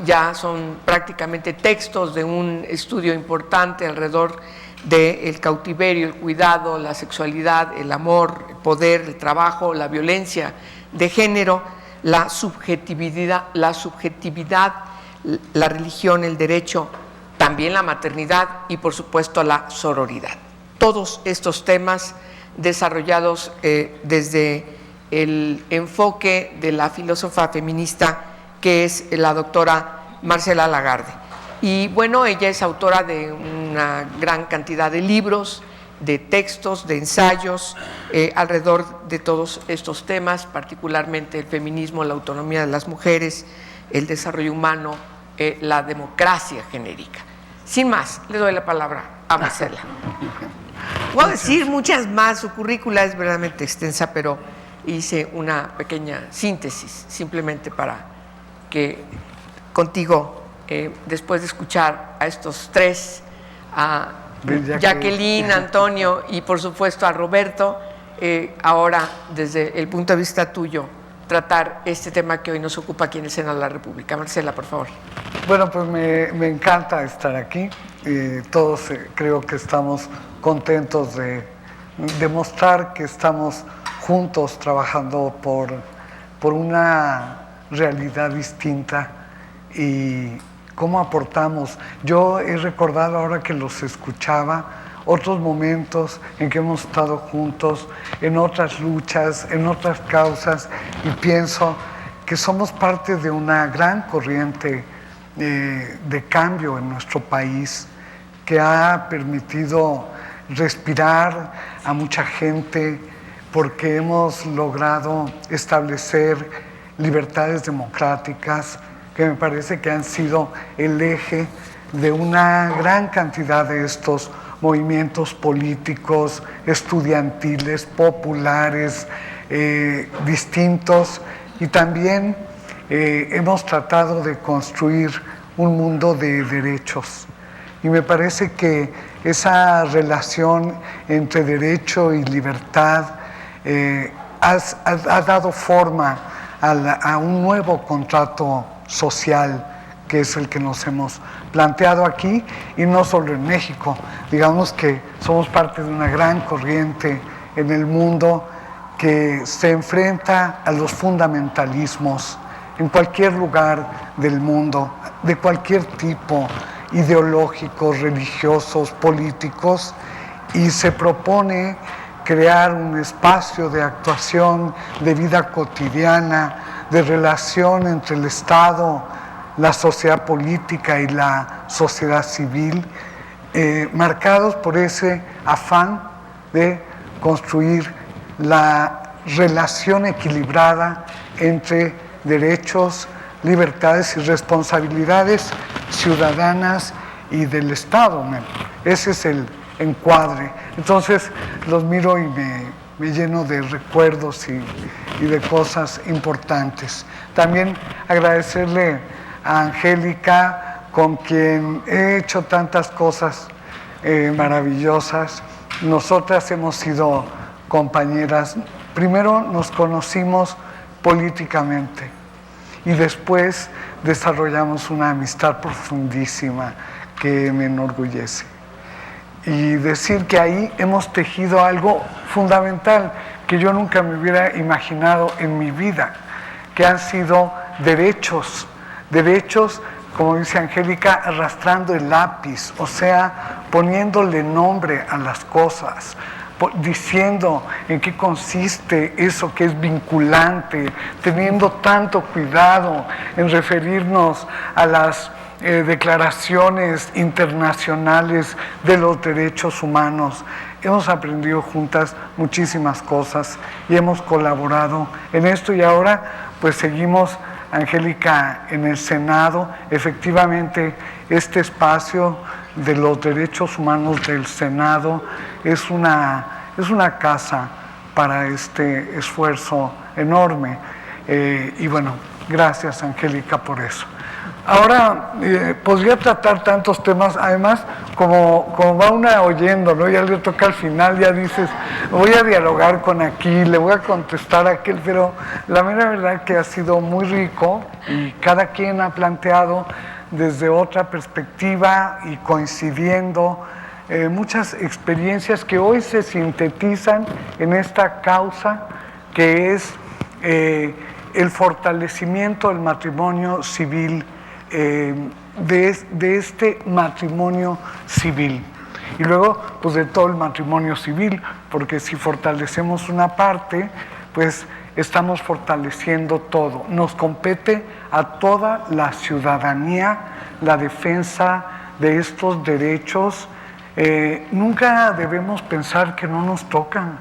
ya son prácticamente textos de un estudio importante alrededor del cautiverio, el cuidado, la sexualidad, el amor, el poder, el trabajo, la violencia de género, la subjetividad, la religión, el derecho, también la maternidad y, por supuesto, la sororidad. Todos estos temas desarrollados desde el enfoque de la filósofa feminista que es la doctora Marcela Lagarde. Y bueno, ella es autora de una gran cantidad de libros, de textos, de ensayos alrededor de todos estos temas, particularmente el feminismo, la autonomía de las mujeres, el desarrollo humano, la democracia genérica. Sin más, le doy la palabra a Marcela. Puedo decir muchas más, su currícula es verdaderamente extensa, pero hice una pequeña síntesis simplemente para que contigo, después de escuchar a estos tres, a Jacqueline, Antonio y por supuesto a Roberto, ahora desde el punto de vista tuyo, tratar este tema que hoy nos ocupa aquí en el Senado de la República. Marcela, por favor.
Bueno, pues me encanta estar aquí. Todos creo que estamos contentos de demostrar que estamos juntos trabajando por una realidad distinta y cómo aportamos. Yo he recordado ahora que los escuchaba otros momentos en que hemos estado juntos, en otras luchas, en otras causas, y pienso que somos parte de una gran corriente de cambio en nuestro país que ha permitido respirar a mucha gente porque hemos logrado establecer libertades democráticas que me parece que han sido el eje de una gran cantidad de estos movimientos políticos, estudiantiles, populares, distintos, y también hemos tratado de construir un mundo de derechos. Y me parece que esa relación entre derecho y libertad ha dado forma a un nuevo contrato social, que es el que nos hemos planteado aquí, y no solo en México. Digamos que somos parte de una gran corriente en el mundo que se enfrenta a los fundamentalismos en cualquier lugar del mundo, de cualquier tipo, ideológicos, religiosos, políticos, y se propone crear un espacio de actuación, de vida cotidiana, de relación entre el Estado, la sociedad política y la sociedad civil, marcados por ese afán de construir la relación equilibrada entre derechos, libertades y responsabilidades ciudadanas y del Estado. Ese es el encuadre. Entonces los miro y me lleno de recuerdos y de cosas importantes. También agradecerle a Angélica, con quien he hecho tantas cosas maravillosas. Nosotras hemos sido compañeras. Primero nos conocimos políticamente y después desarrollamos una amistad profundísima que me enorgullece. Y decir que ahí hemos tejido algo fundamental que yo nunca me hubiera imaginado en mi vida, que han sido derechos, como dice Angélica, arrastrando el lápiz, o sea, poniéndole nombre a las cosas, diciendo en qué consiste eso que es vinculante, teniendo tanto cuidado en referirnos a las declaraciones internacionales de los derechos humanos. Hemos aprendido juntas muchísimas cosas y hemos colaborado en esto, y ahora pues seguimos, Angélica, en el Senado. Efectivamente, este espacio de los derechos humanos del Senado es una casa para este esfuerzo enorme. Y bueno, gracias, Angélica, por eso. Ahora, podría tratar tantos temas, además, como va una oyendo, ¿no? Ya le toca al final, ya dices, voy a dialogar con aquí, le voy a contestar a aquel, pero la mera verdad que ha sido muy rico y cada quien ha planteado desde otra perspectiva y coincidiendo muchas experiencias que hoy se sintetizan en esta causa que es el fortalecimiento del matrimonio civil, de este matrimonio civil. Y luego, pues de todo el matrimonio civil, porque si fortalecemos una parte, pues estamos fortaleciendo todo. Nos compete a toda la ciudadanía la defensa de estos derechos. Nunca debemos pensar que no nos tocan.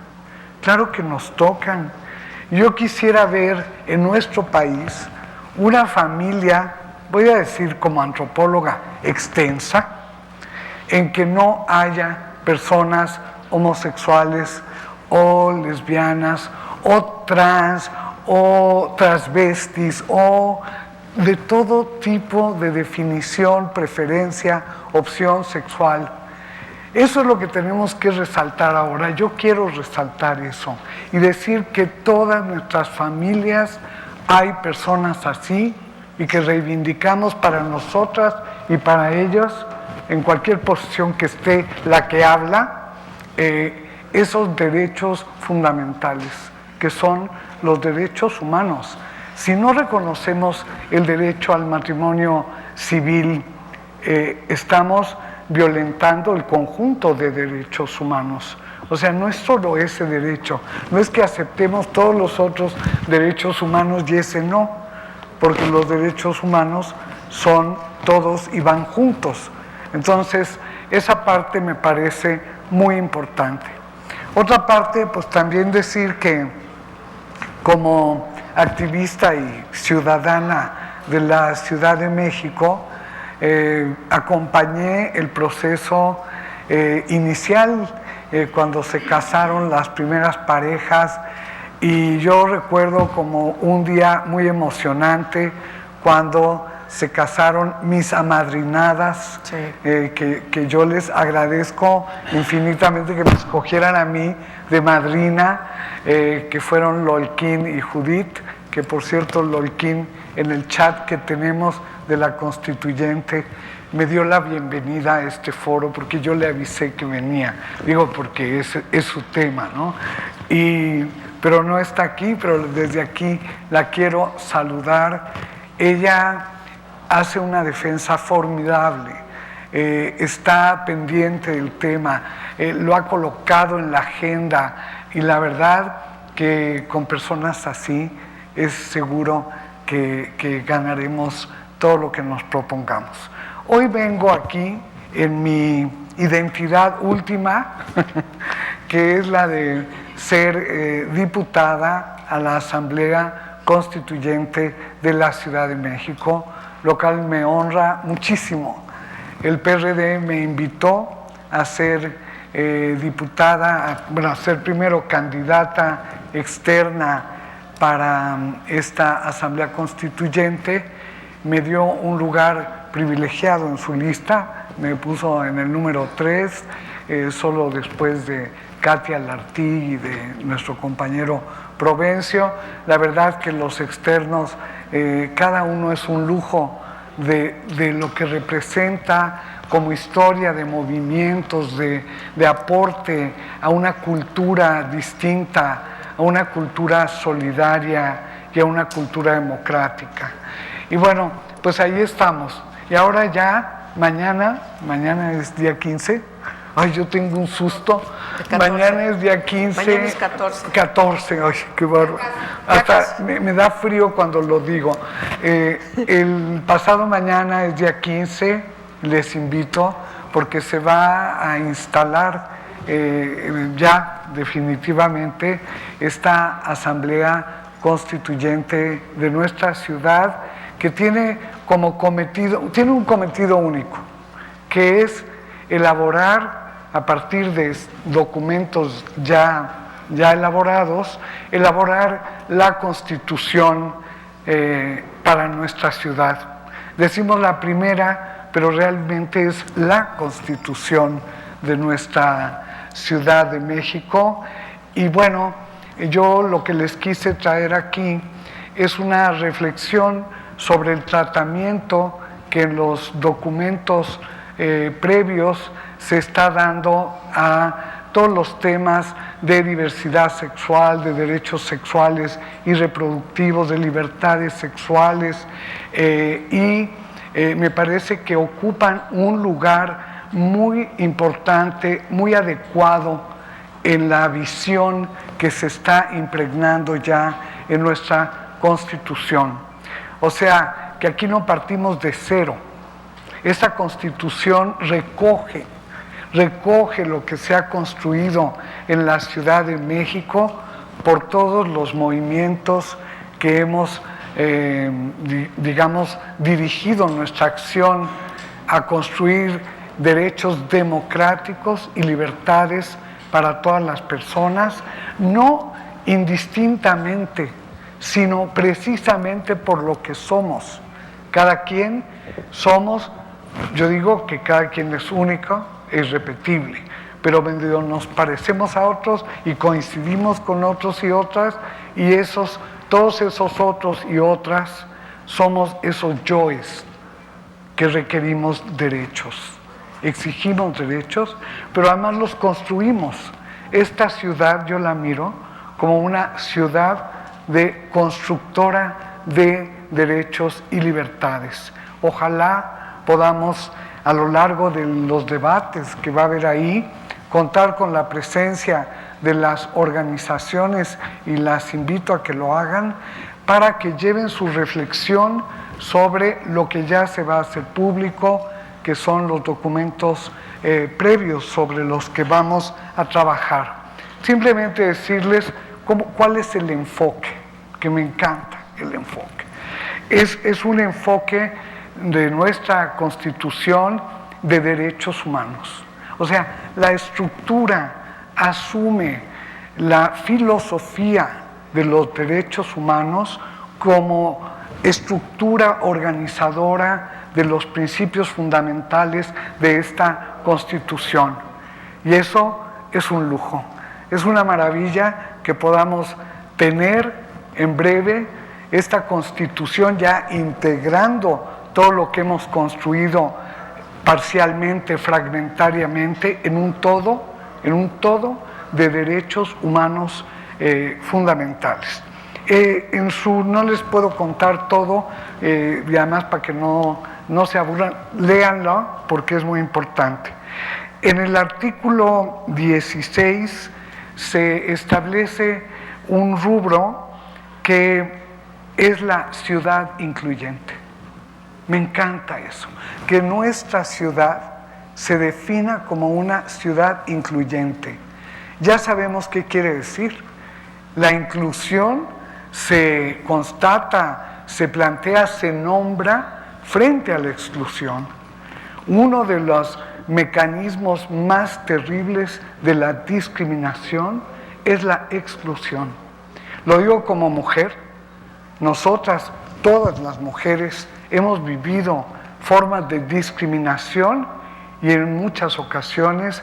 Claro que nos tocan. Yo quisiera ver en nuestro país una familia voy a decir como antropóloga, extensa, en que no haya personas homosexuales o lesbianas o trans o transvestis o de todo tipo de definición, preferencia, opción sexual. Eso es lo que tenemos que resaltar ahora. Yo quiero resaltar eso y decir que todas nuestras familias hay personas así y que reivindicamos para nosotras y para ellos, en cualquier posición que esté la que habla, esos derechos fundamentales, que son los derechos humanos. Si no reconocemos el derecho al matrimonio civil, estamos violentando el conjunto de derechos humanos. O sea, no es solo ese derecho, no es que aceptemos todos los otros derechos humanos y ese no, porque los derechos humanos son todos y van juntos. Entonces, esa parte me parece muy importante. Otra parte, pues también decir que como activista y ciudadana de la Ciudad de México, acompañé el proceso inicial cuando se casaron las primeras parejas, y yo recuerdo como un día muy emocionante cuando se casaron mis amadrinadas, sí. Que yo les agradezco infinitamente que me escogieran a mí de madrina, que fueron Lolquín y Judith, que por cierto Lolquín en el chat que tenemos de la Constituyente me dio la bienvenida a este foro porque yo le avisé que venía, digo porque es su tema, ¿no? Pero no está aquí, pero desde aquí la quiero saludar. Ella hace una defensa formidable, está pendiente del tema, lo ha colocado en la agenda, y la verdad que con personas así es seguro que ganaremos todo lo que nos propongamos. Hoy vengo aquí en mi identidad última, que es la de ser diputada a la Asamblea Constituyente de la Ciudad de México, lo cual me honra muchísimo. El PRD me invitó a ser diputada, a ser primero candidata externa para esta Asamblea Constituyente, me dio un lugar privilegiado en su lista, me puso en el número 3, solo después de Katia Lartí y de nuestro compañero Provencio. La verdad que los externos, cada uno es un lujo de lo que representa como historia de movimientos, de aporte a una cultura distinta, a una cultura solidaria y a una cultura democrática. Y bueno, pues ahí estamos. Y ahora ya, mañana es día 15. Ay, yo tengo un susto. Mañana es día 15.
Mañana es 14.
14, ay, qué bárbaro. Hasta me da frío cuando lo digo. El pasado mañana es día 15, les invito, porque se va a instalar ya definitivamente esta Asamblea Constituyente de nuestra ciudad, que tiene como cometido, tiene un cometido único, que es elaborar a partir de documentos ya elaborados, elaborar la Constitución para nuestra ciudad. Decimos la primera, pero realmente es la Constitución de nuestra Ciudad de México. Y bueno, yo lo que les quise traer aquí es una reflexión sobre el tratamiento que en los documentos previos se está dando a todos los temas de diversidad sexual, de derechos sexuales y reproductivos, de libertades sexuales, y me parece que ocupan un lugar muy importante, muy adecuado en la visión que se está impregnando ya en nuestra Constitución. O sea, que aquí no partimos de cero. Esta Constitución recoge lo que se ha construido en la Ciudad de México por todos los movimientos que hemos digamos, dirigido nuestra acción a construir derechos democráticos y libertades para todas las personas, no indistintamente, sino precisamente por lo que somos. Cada quien somos, yo digo que cada quien es único, es repetible, pero cuando nos parecemos a otros y coincidimos con otros y otras, y todos esos otros y otras somos esos yoes que requerimos derechos, exigimos derechos, pero además los construimos. Esta ciudad yo la miro como una ciudad constructora de derechos y libertades. Ojalá podamos, a lo largo de los debates que va a haber ahí, contar con la presencia de las organizaciones, y las invito a que lo hagan, para que lleven su reflexión sobre lo que ya se va a hacer público, que son los documentos previos sobre los que vamos a trabajar. Simplemente decirles cuál es el enfoque, que me encanta el enfoque. Es un enfoque de nuestra Constitución de derechos humanos. O sea, la estructura asume la filosofía de los derechos humanos como estructura organizadora de los principios fundamentales de esta Constitución. Y eso es un lujo, es una maravilla que podamos tener en breve esta Constitución ya integrando todo lo que hemos construido parcialmente, fragmentariamente, en un todo de derechos humanos fundamentales. No les puedo contar todo, y además para que no se aburran, léanlo porque es muy importante. En el artículo 16 se establece un rubro que es la ciudad incluyente. Me encanta eso, que nuestra ciudad se defina como una ciudad incluyente. Ya sabemos qué quiere decir. La inclusión se constata, se plantea, se nombra frente a la exclusión. Uno de los mecanismos más terribles de la discriminación es la exclusión. Lo digo como mujer. Nosotras, todas las mujeres, hemos vivido formas de discriminación y en muchas ocasiones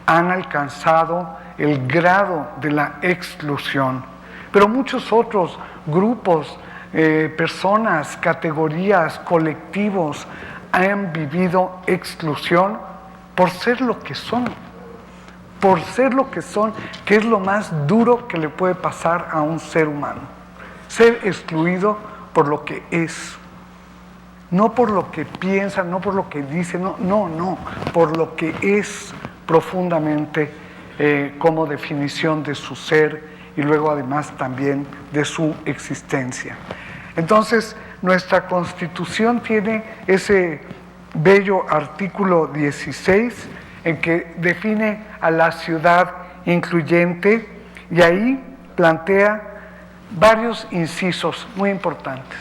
han alcanzado el grado de la exclusión. Pero muchos otros grupos, personas, categorías, colectivos han vivido exclusión por ser lo que son. Por ser lo que son, que es lo más duro que le puede pasar a un ser humano. Ser excluido por lo que es. No por lo que piensa, no por lo que dice, no, por lo que es profundamente como definición de su ser y luego además también de su existencia. Entonces, nuestra Constitución tiene ese bello artículo 16 en que define a la ciudad incluyente y ahí plantea varios incisos muy importantes.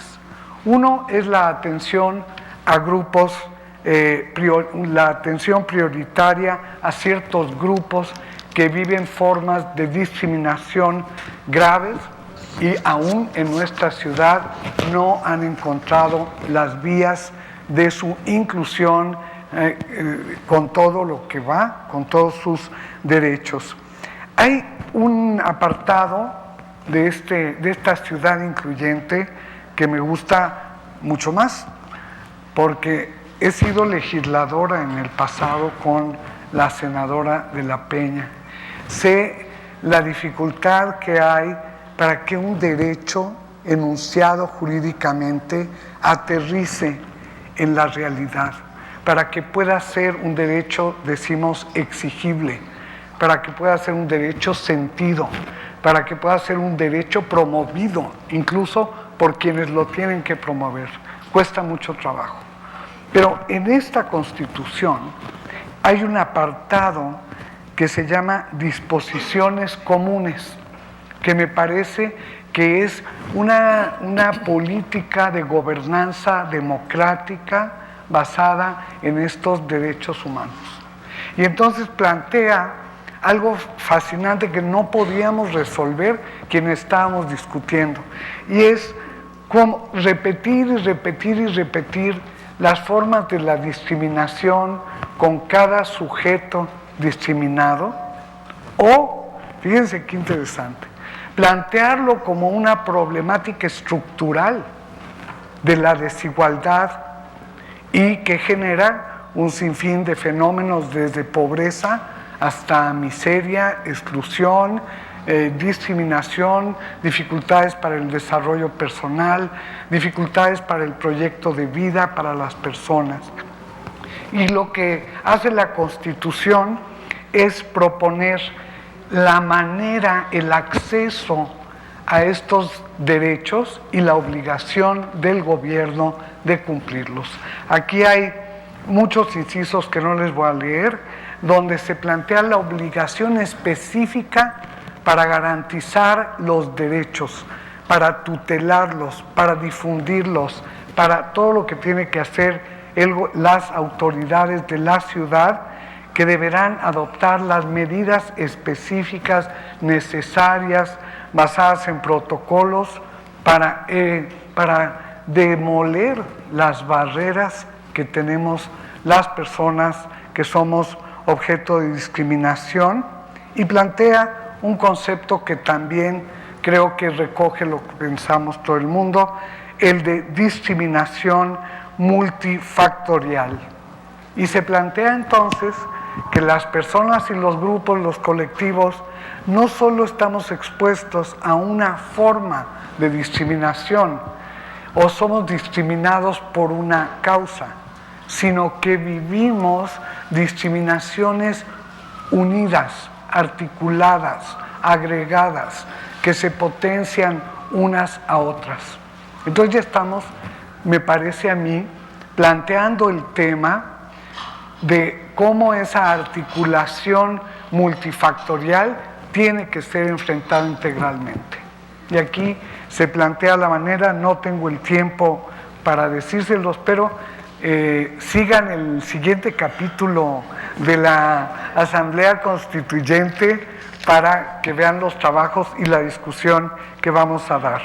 Uno es la atención a grupos, la atención prioritaria a ciertos grupos que viven formas de discriminación graves y aún en nuestra ciudad no han encontrado las vías de su inclusión con todo lo que va, con todos sus derechos. Hay un apartado de esta ciudad incluyente que me gusta mucho más, porque he sido legisladora en el pasado con la senadora de la Peña. Sé la dificultad que hay para que un derecho enunciado jurídicamente aterrice en la realidad, para que pueda ser un derecho, decimos, exigible, para que pueda ser un derecho sentido, para que pueda ser un derecho promovido, incluso por quienes lo tienen que promover. Cuesta mucho trabajo. Pero en esta Constitución hay un apartado que se llama disposiciones comunes, que me parece que es una política de gobernanza democrática basada en estos derechos humanos. Y entonces plantea algo fascinante que no podíamos resolver quienes estábamos discutiendo, y es cómo repetir y repetir y repetir las formas de la discriminación con cada sujeto discriminado, o, fíjense qué interesante, plantearlo como una problemática estructural de la desigualdad y que genera un sinfín de fenómenos desde pobreza hasta miseria, exclusión, discriminación, dificultades para el desarrollo personal, dificultades para el proyecto de vida para las personas. Y lo que hace la Constitución es proponer la manera, el acceso a estos derechos y la obligación del gobierno de cumplirlos. Aquí hay muchos incisos que no les voy a leer, donde se plantea la obligación específica para garantizar los derechos, para tutelarlos, para difundirlos, para todo lo que tiene que hacer las autoridades de la ciudad, que deberán adoptar las medidas específicas necesarias basadas en protocolos para demoler las barreras que tenemos las personas que somos objeto de discriminación, y plantea un concepto que también creo que recoge lo que pensamos todo el mundo, el de discriminación multifactorial. Y se plantea entonces que las personas y los grupos, los colectivos, no solo estamos expuestos a una forma de discriminación o somos discriminados por una causa, sino que vivimos discriminaciones unidas, articuladas, agregadas, que se potencian unas a otras. Entonces ya estamos, me parece a mí, planteando el tema de cómo esa articulación multifactorial tiene que ser enfrentada integralmente. Y aquí se plantea la manera, no tengo el tiempo para decírselos, pero sigan el siguiente capítulo de la Asamblea Constituyente para que vean los trabajos y la discusión que vamos a dar.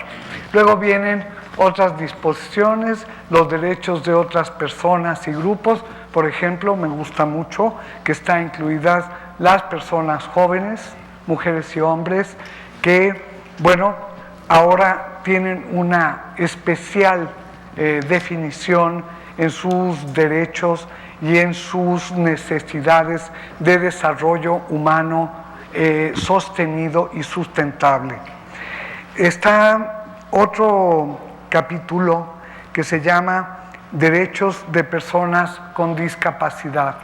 Luego vienen otras disposiciones, los derechos de otras personas y grupos. Por ejemplo, me gusta mucho que están incluidas las personas jóvenes, mujeres y hombres, que, bueno, ahora tienen una especial definición en sus derechos y en sus necesidades de desarrollo humano sostenido y sustentable. Está otro capítulo que se llama Derechos de Personas con Discapacidad.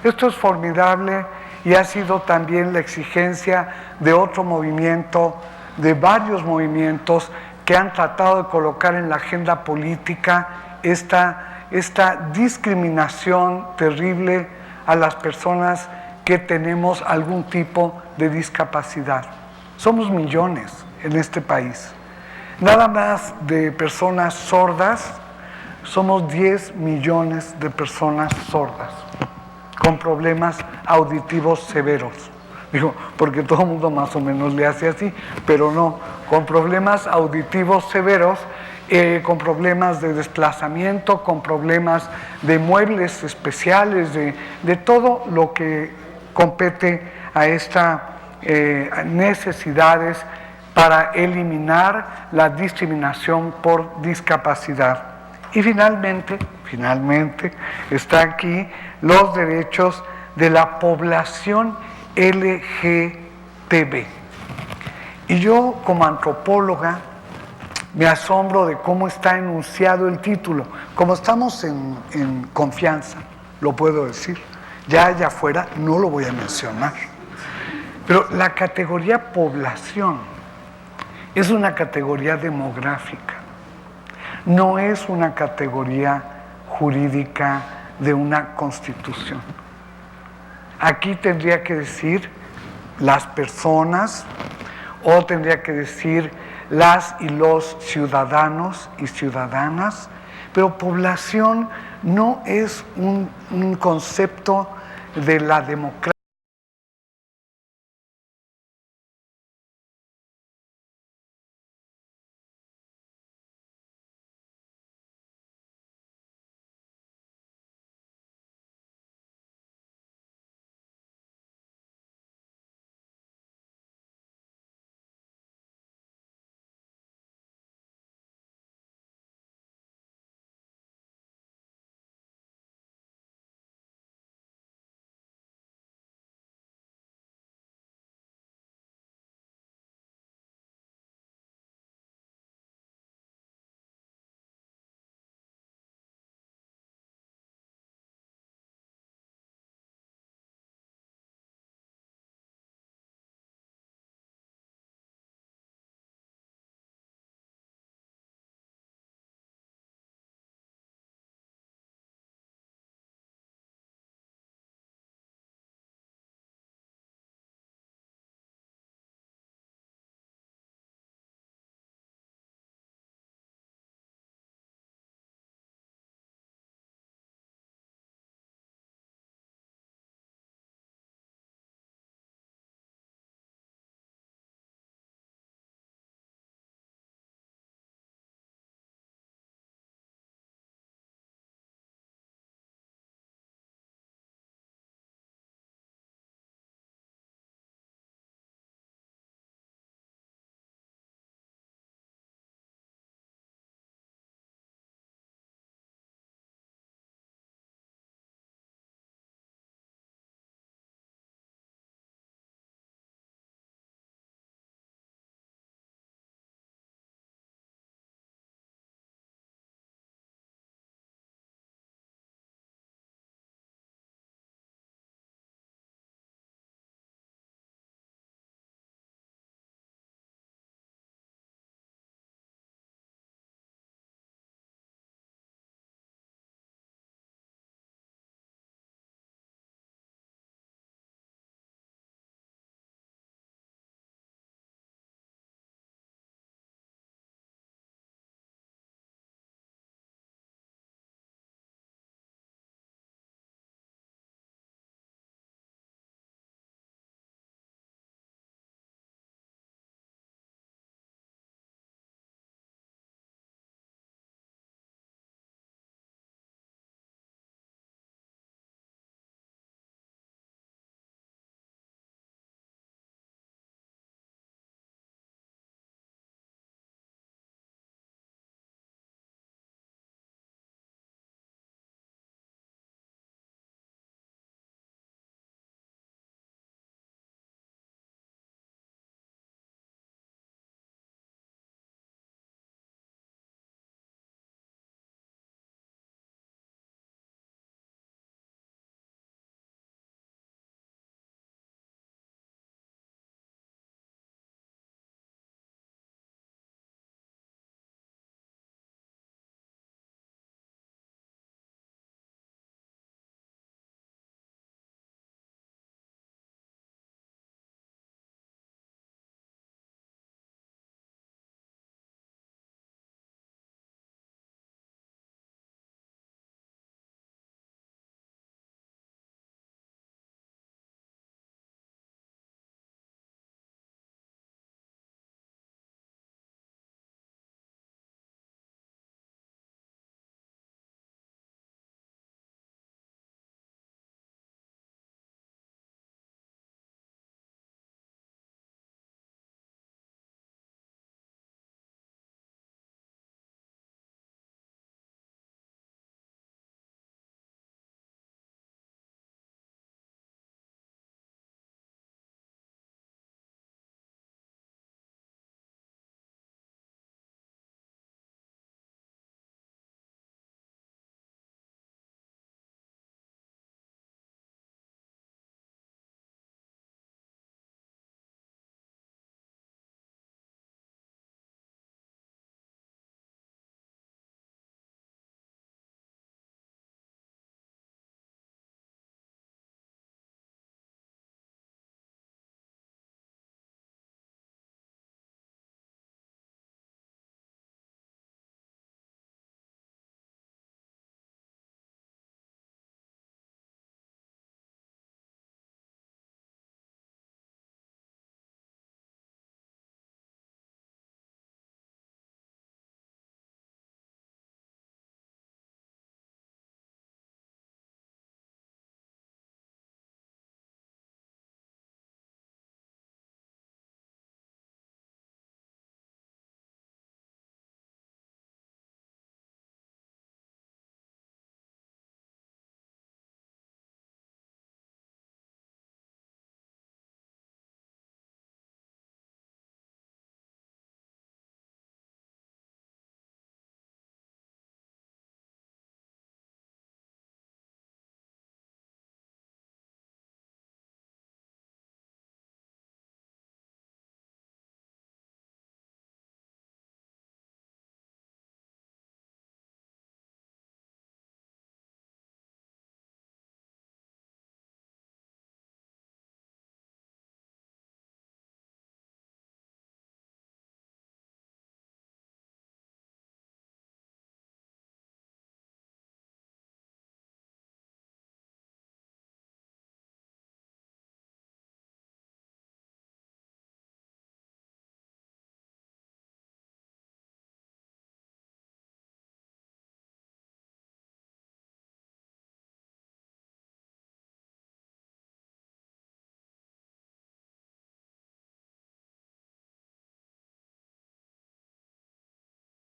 Esto es formidable y ha sido también la exigencia de otro movimiento, de varios movimientos que han tratado de colocar en la agenda política esta discriminación terrible a las personas que tenemos algún tipo de discapacidad. Somos millones en este país. Nada más de personas sordas, somos 10 millones de personas sordas, con problemas auditivos severos. Digo, porque todo el mundo más o menos le hace así, pero no, con problemas auditivos severos, con problemas de desplazamiento, con problemas de muebles especiales, de todo lo que compete a estas necesidades para eliminar la discriminación por discapacidad. Y finalmente, está aquí los derechos de la población LGTB. Y yo, como antropóloga, me asombro de cómo está enunciado el título. Como estamos en confianza, lo puedo decir. Ya allá afuera no lo voy a mencionar. Pero la categoría población es una categoría demográfica. No es una categoría jurídica de una constitución. Aquí tendría que decir las personas, o tendría que decir las y los ciudadanos y ciudadanas, pero población no es un concepto de la democracia.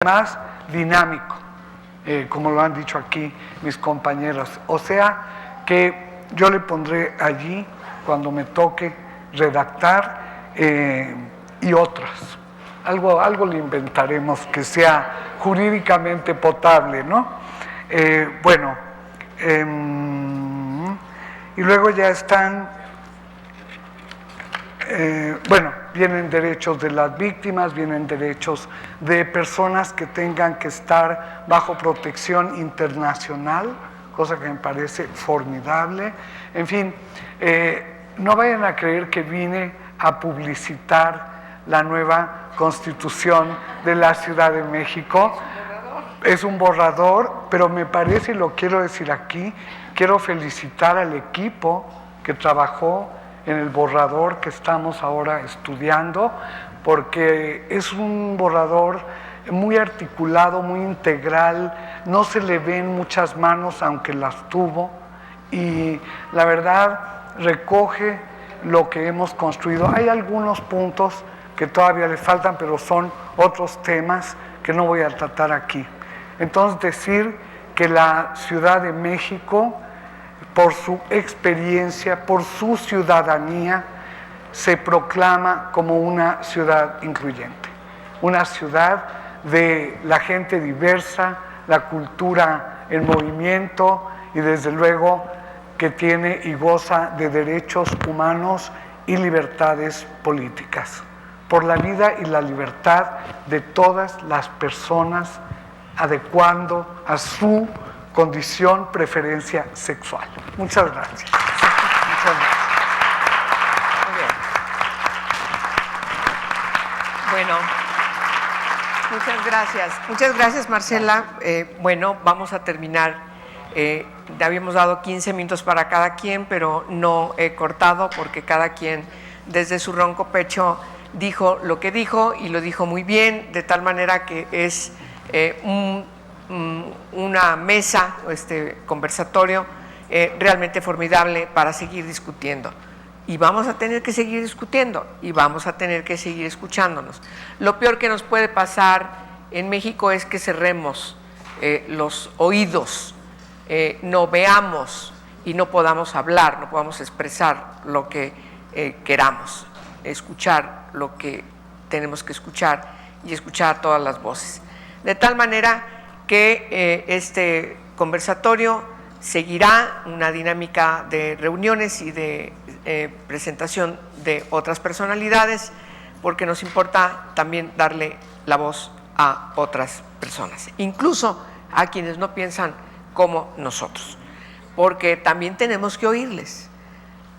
más dinámico, como lo han dicho aquí mis compañeros. O sea que yo le pondré allí, cuando me toque redactar, y otras. Algo le inventaremos que sea jurídicamente potable, ¿no? Y luego ya están, vienen derechos de las víctimas, vienen derechos de personas que tengan que estar bajo protección internacional, cosa que me parece formidable. En fin, no vayan a creer que vine a publicitar la nueva Constitución de la Ciudad de México. Es un borrador, pero me parece, y lo quiero decir aquí, quiero felicitar al equipo que trabajó en el borrador que estamos ahora estudiando, porque es un borrador muy articulado, muy integral, no se le ven muchas manos, aunque las tuvo, y la verdad recoge lo que hemos construido. Hay algunos puntos que todavía le faltan, pero son otros temas que no voy a tratar aquí. Entonces, decir que la Ciudad de México, por su experiencia, por su ciudadanía, se proclama como una ciudad incluyente, una ciudad de la gente diversa, la cultura en movimiento y desde luego que tiene y goza de derechos humanos y libertades políticas, por la vida y la libertad de todas las personas, adecuando a su condición, preferencia sexual. Muchas gracias. Muchas gracias.
Muy bien. Bueno, muchas gracias. Muchas gracias, Marcela. Vamos a terminar. Habíamos dado 15 minutos para cada quien, pero no he cortado porque cada quien desde su ronco pecho dijo lo que dijo y lo dijo muy bien, de tal manera que es una mesa, conversatorio realmente formidable para seguir discutiendo. Y vamos a tener que seguir discutiendo y vamos a tener que seguir escuchándonos. Lo peor que nos puede pasar en México es que cerremos los oídos, no veamos y no podamos hablar, no podamos expresar lo que queramos, escuchar lo que tenemos que escuchar y escuchar todas las voces. De tal manera que este conversatorio seguirá una dinámica de reuniones y de presentación de otras personalidades, porque nos importa también darle la voz a otras personas, incluso a quienes no piensan como nosotros, porque también tenemos que oírles.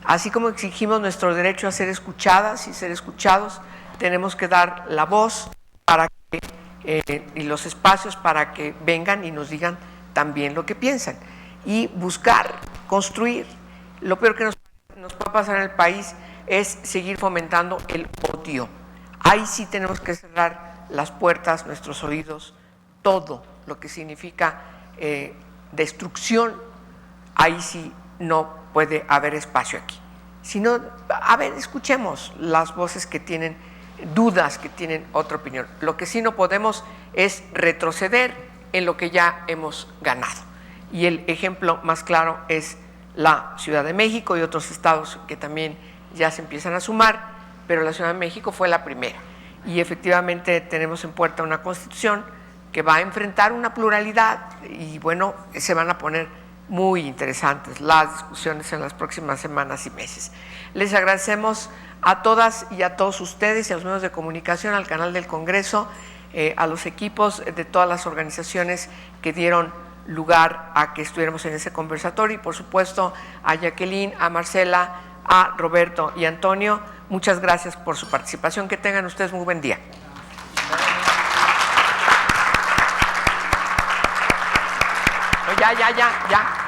Así como exigimos nuestro derecho a ser escuchadas y ser escuchados, tenemos que dar la voz para que, y los espacios para que vengan y nos digan también lo que piensan y buscar, construir. Lo peor que nos puede pasar en el país es seguir fomentando el odio. Ahí sí tenemos que cerrar las puertas, nuestros oídos, todo lo que significa destrucción. Ahí sí no puede haber espacio aquí. Sino, escuchemos las voces que tienen dudas, que tienen otra opinión. Lo que sí no podemos es retroceder en lo que ya hemos ganado. Y el ejemplo más claro es la Ciudad de México y otros estados que también ya se empiezan a sumar, pero la Ciudad de México fue la primera. Y efectivamente tenemos en puerta una constitución que va a enfrentar una pluralidad y se van a poner muy interesantes las discusiones en las próximas semanas y meses. Les agradecemos a todas y a todos ustedes y a los medios de comunicación, al canal del Congreso, a los equipos de todas las organizaciones que dieron lugar a que estuviéramos en ese conversatorio y por supuesto a Jacqueline, a Marcela, a Roberto y a Antonio. Muchas gracias por su participación. Que tengan ustedes muy buen día. Ya.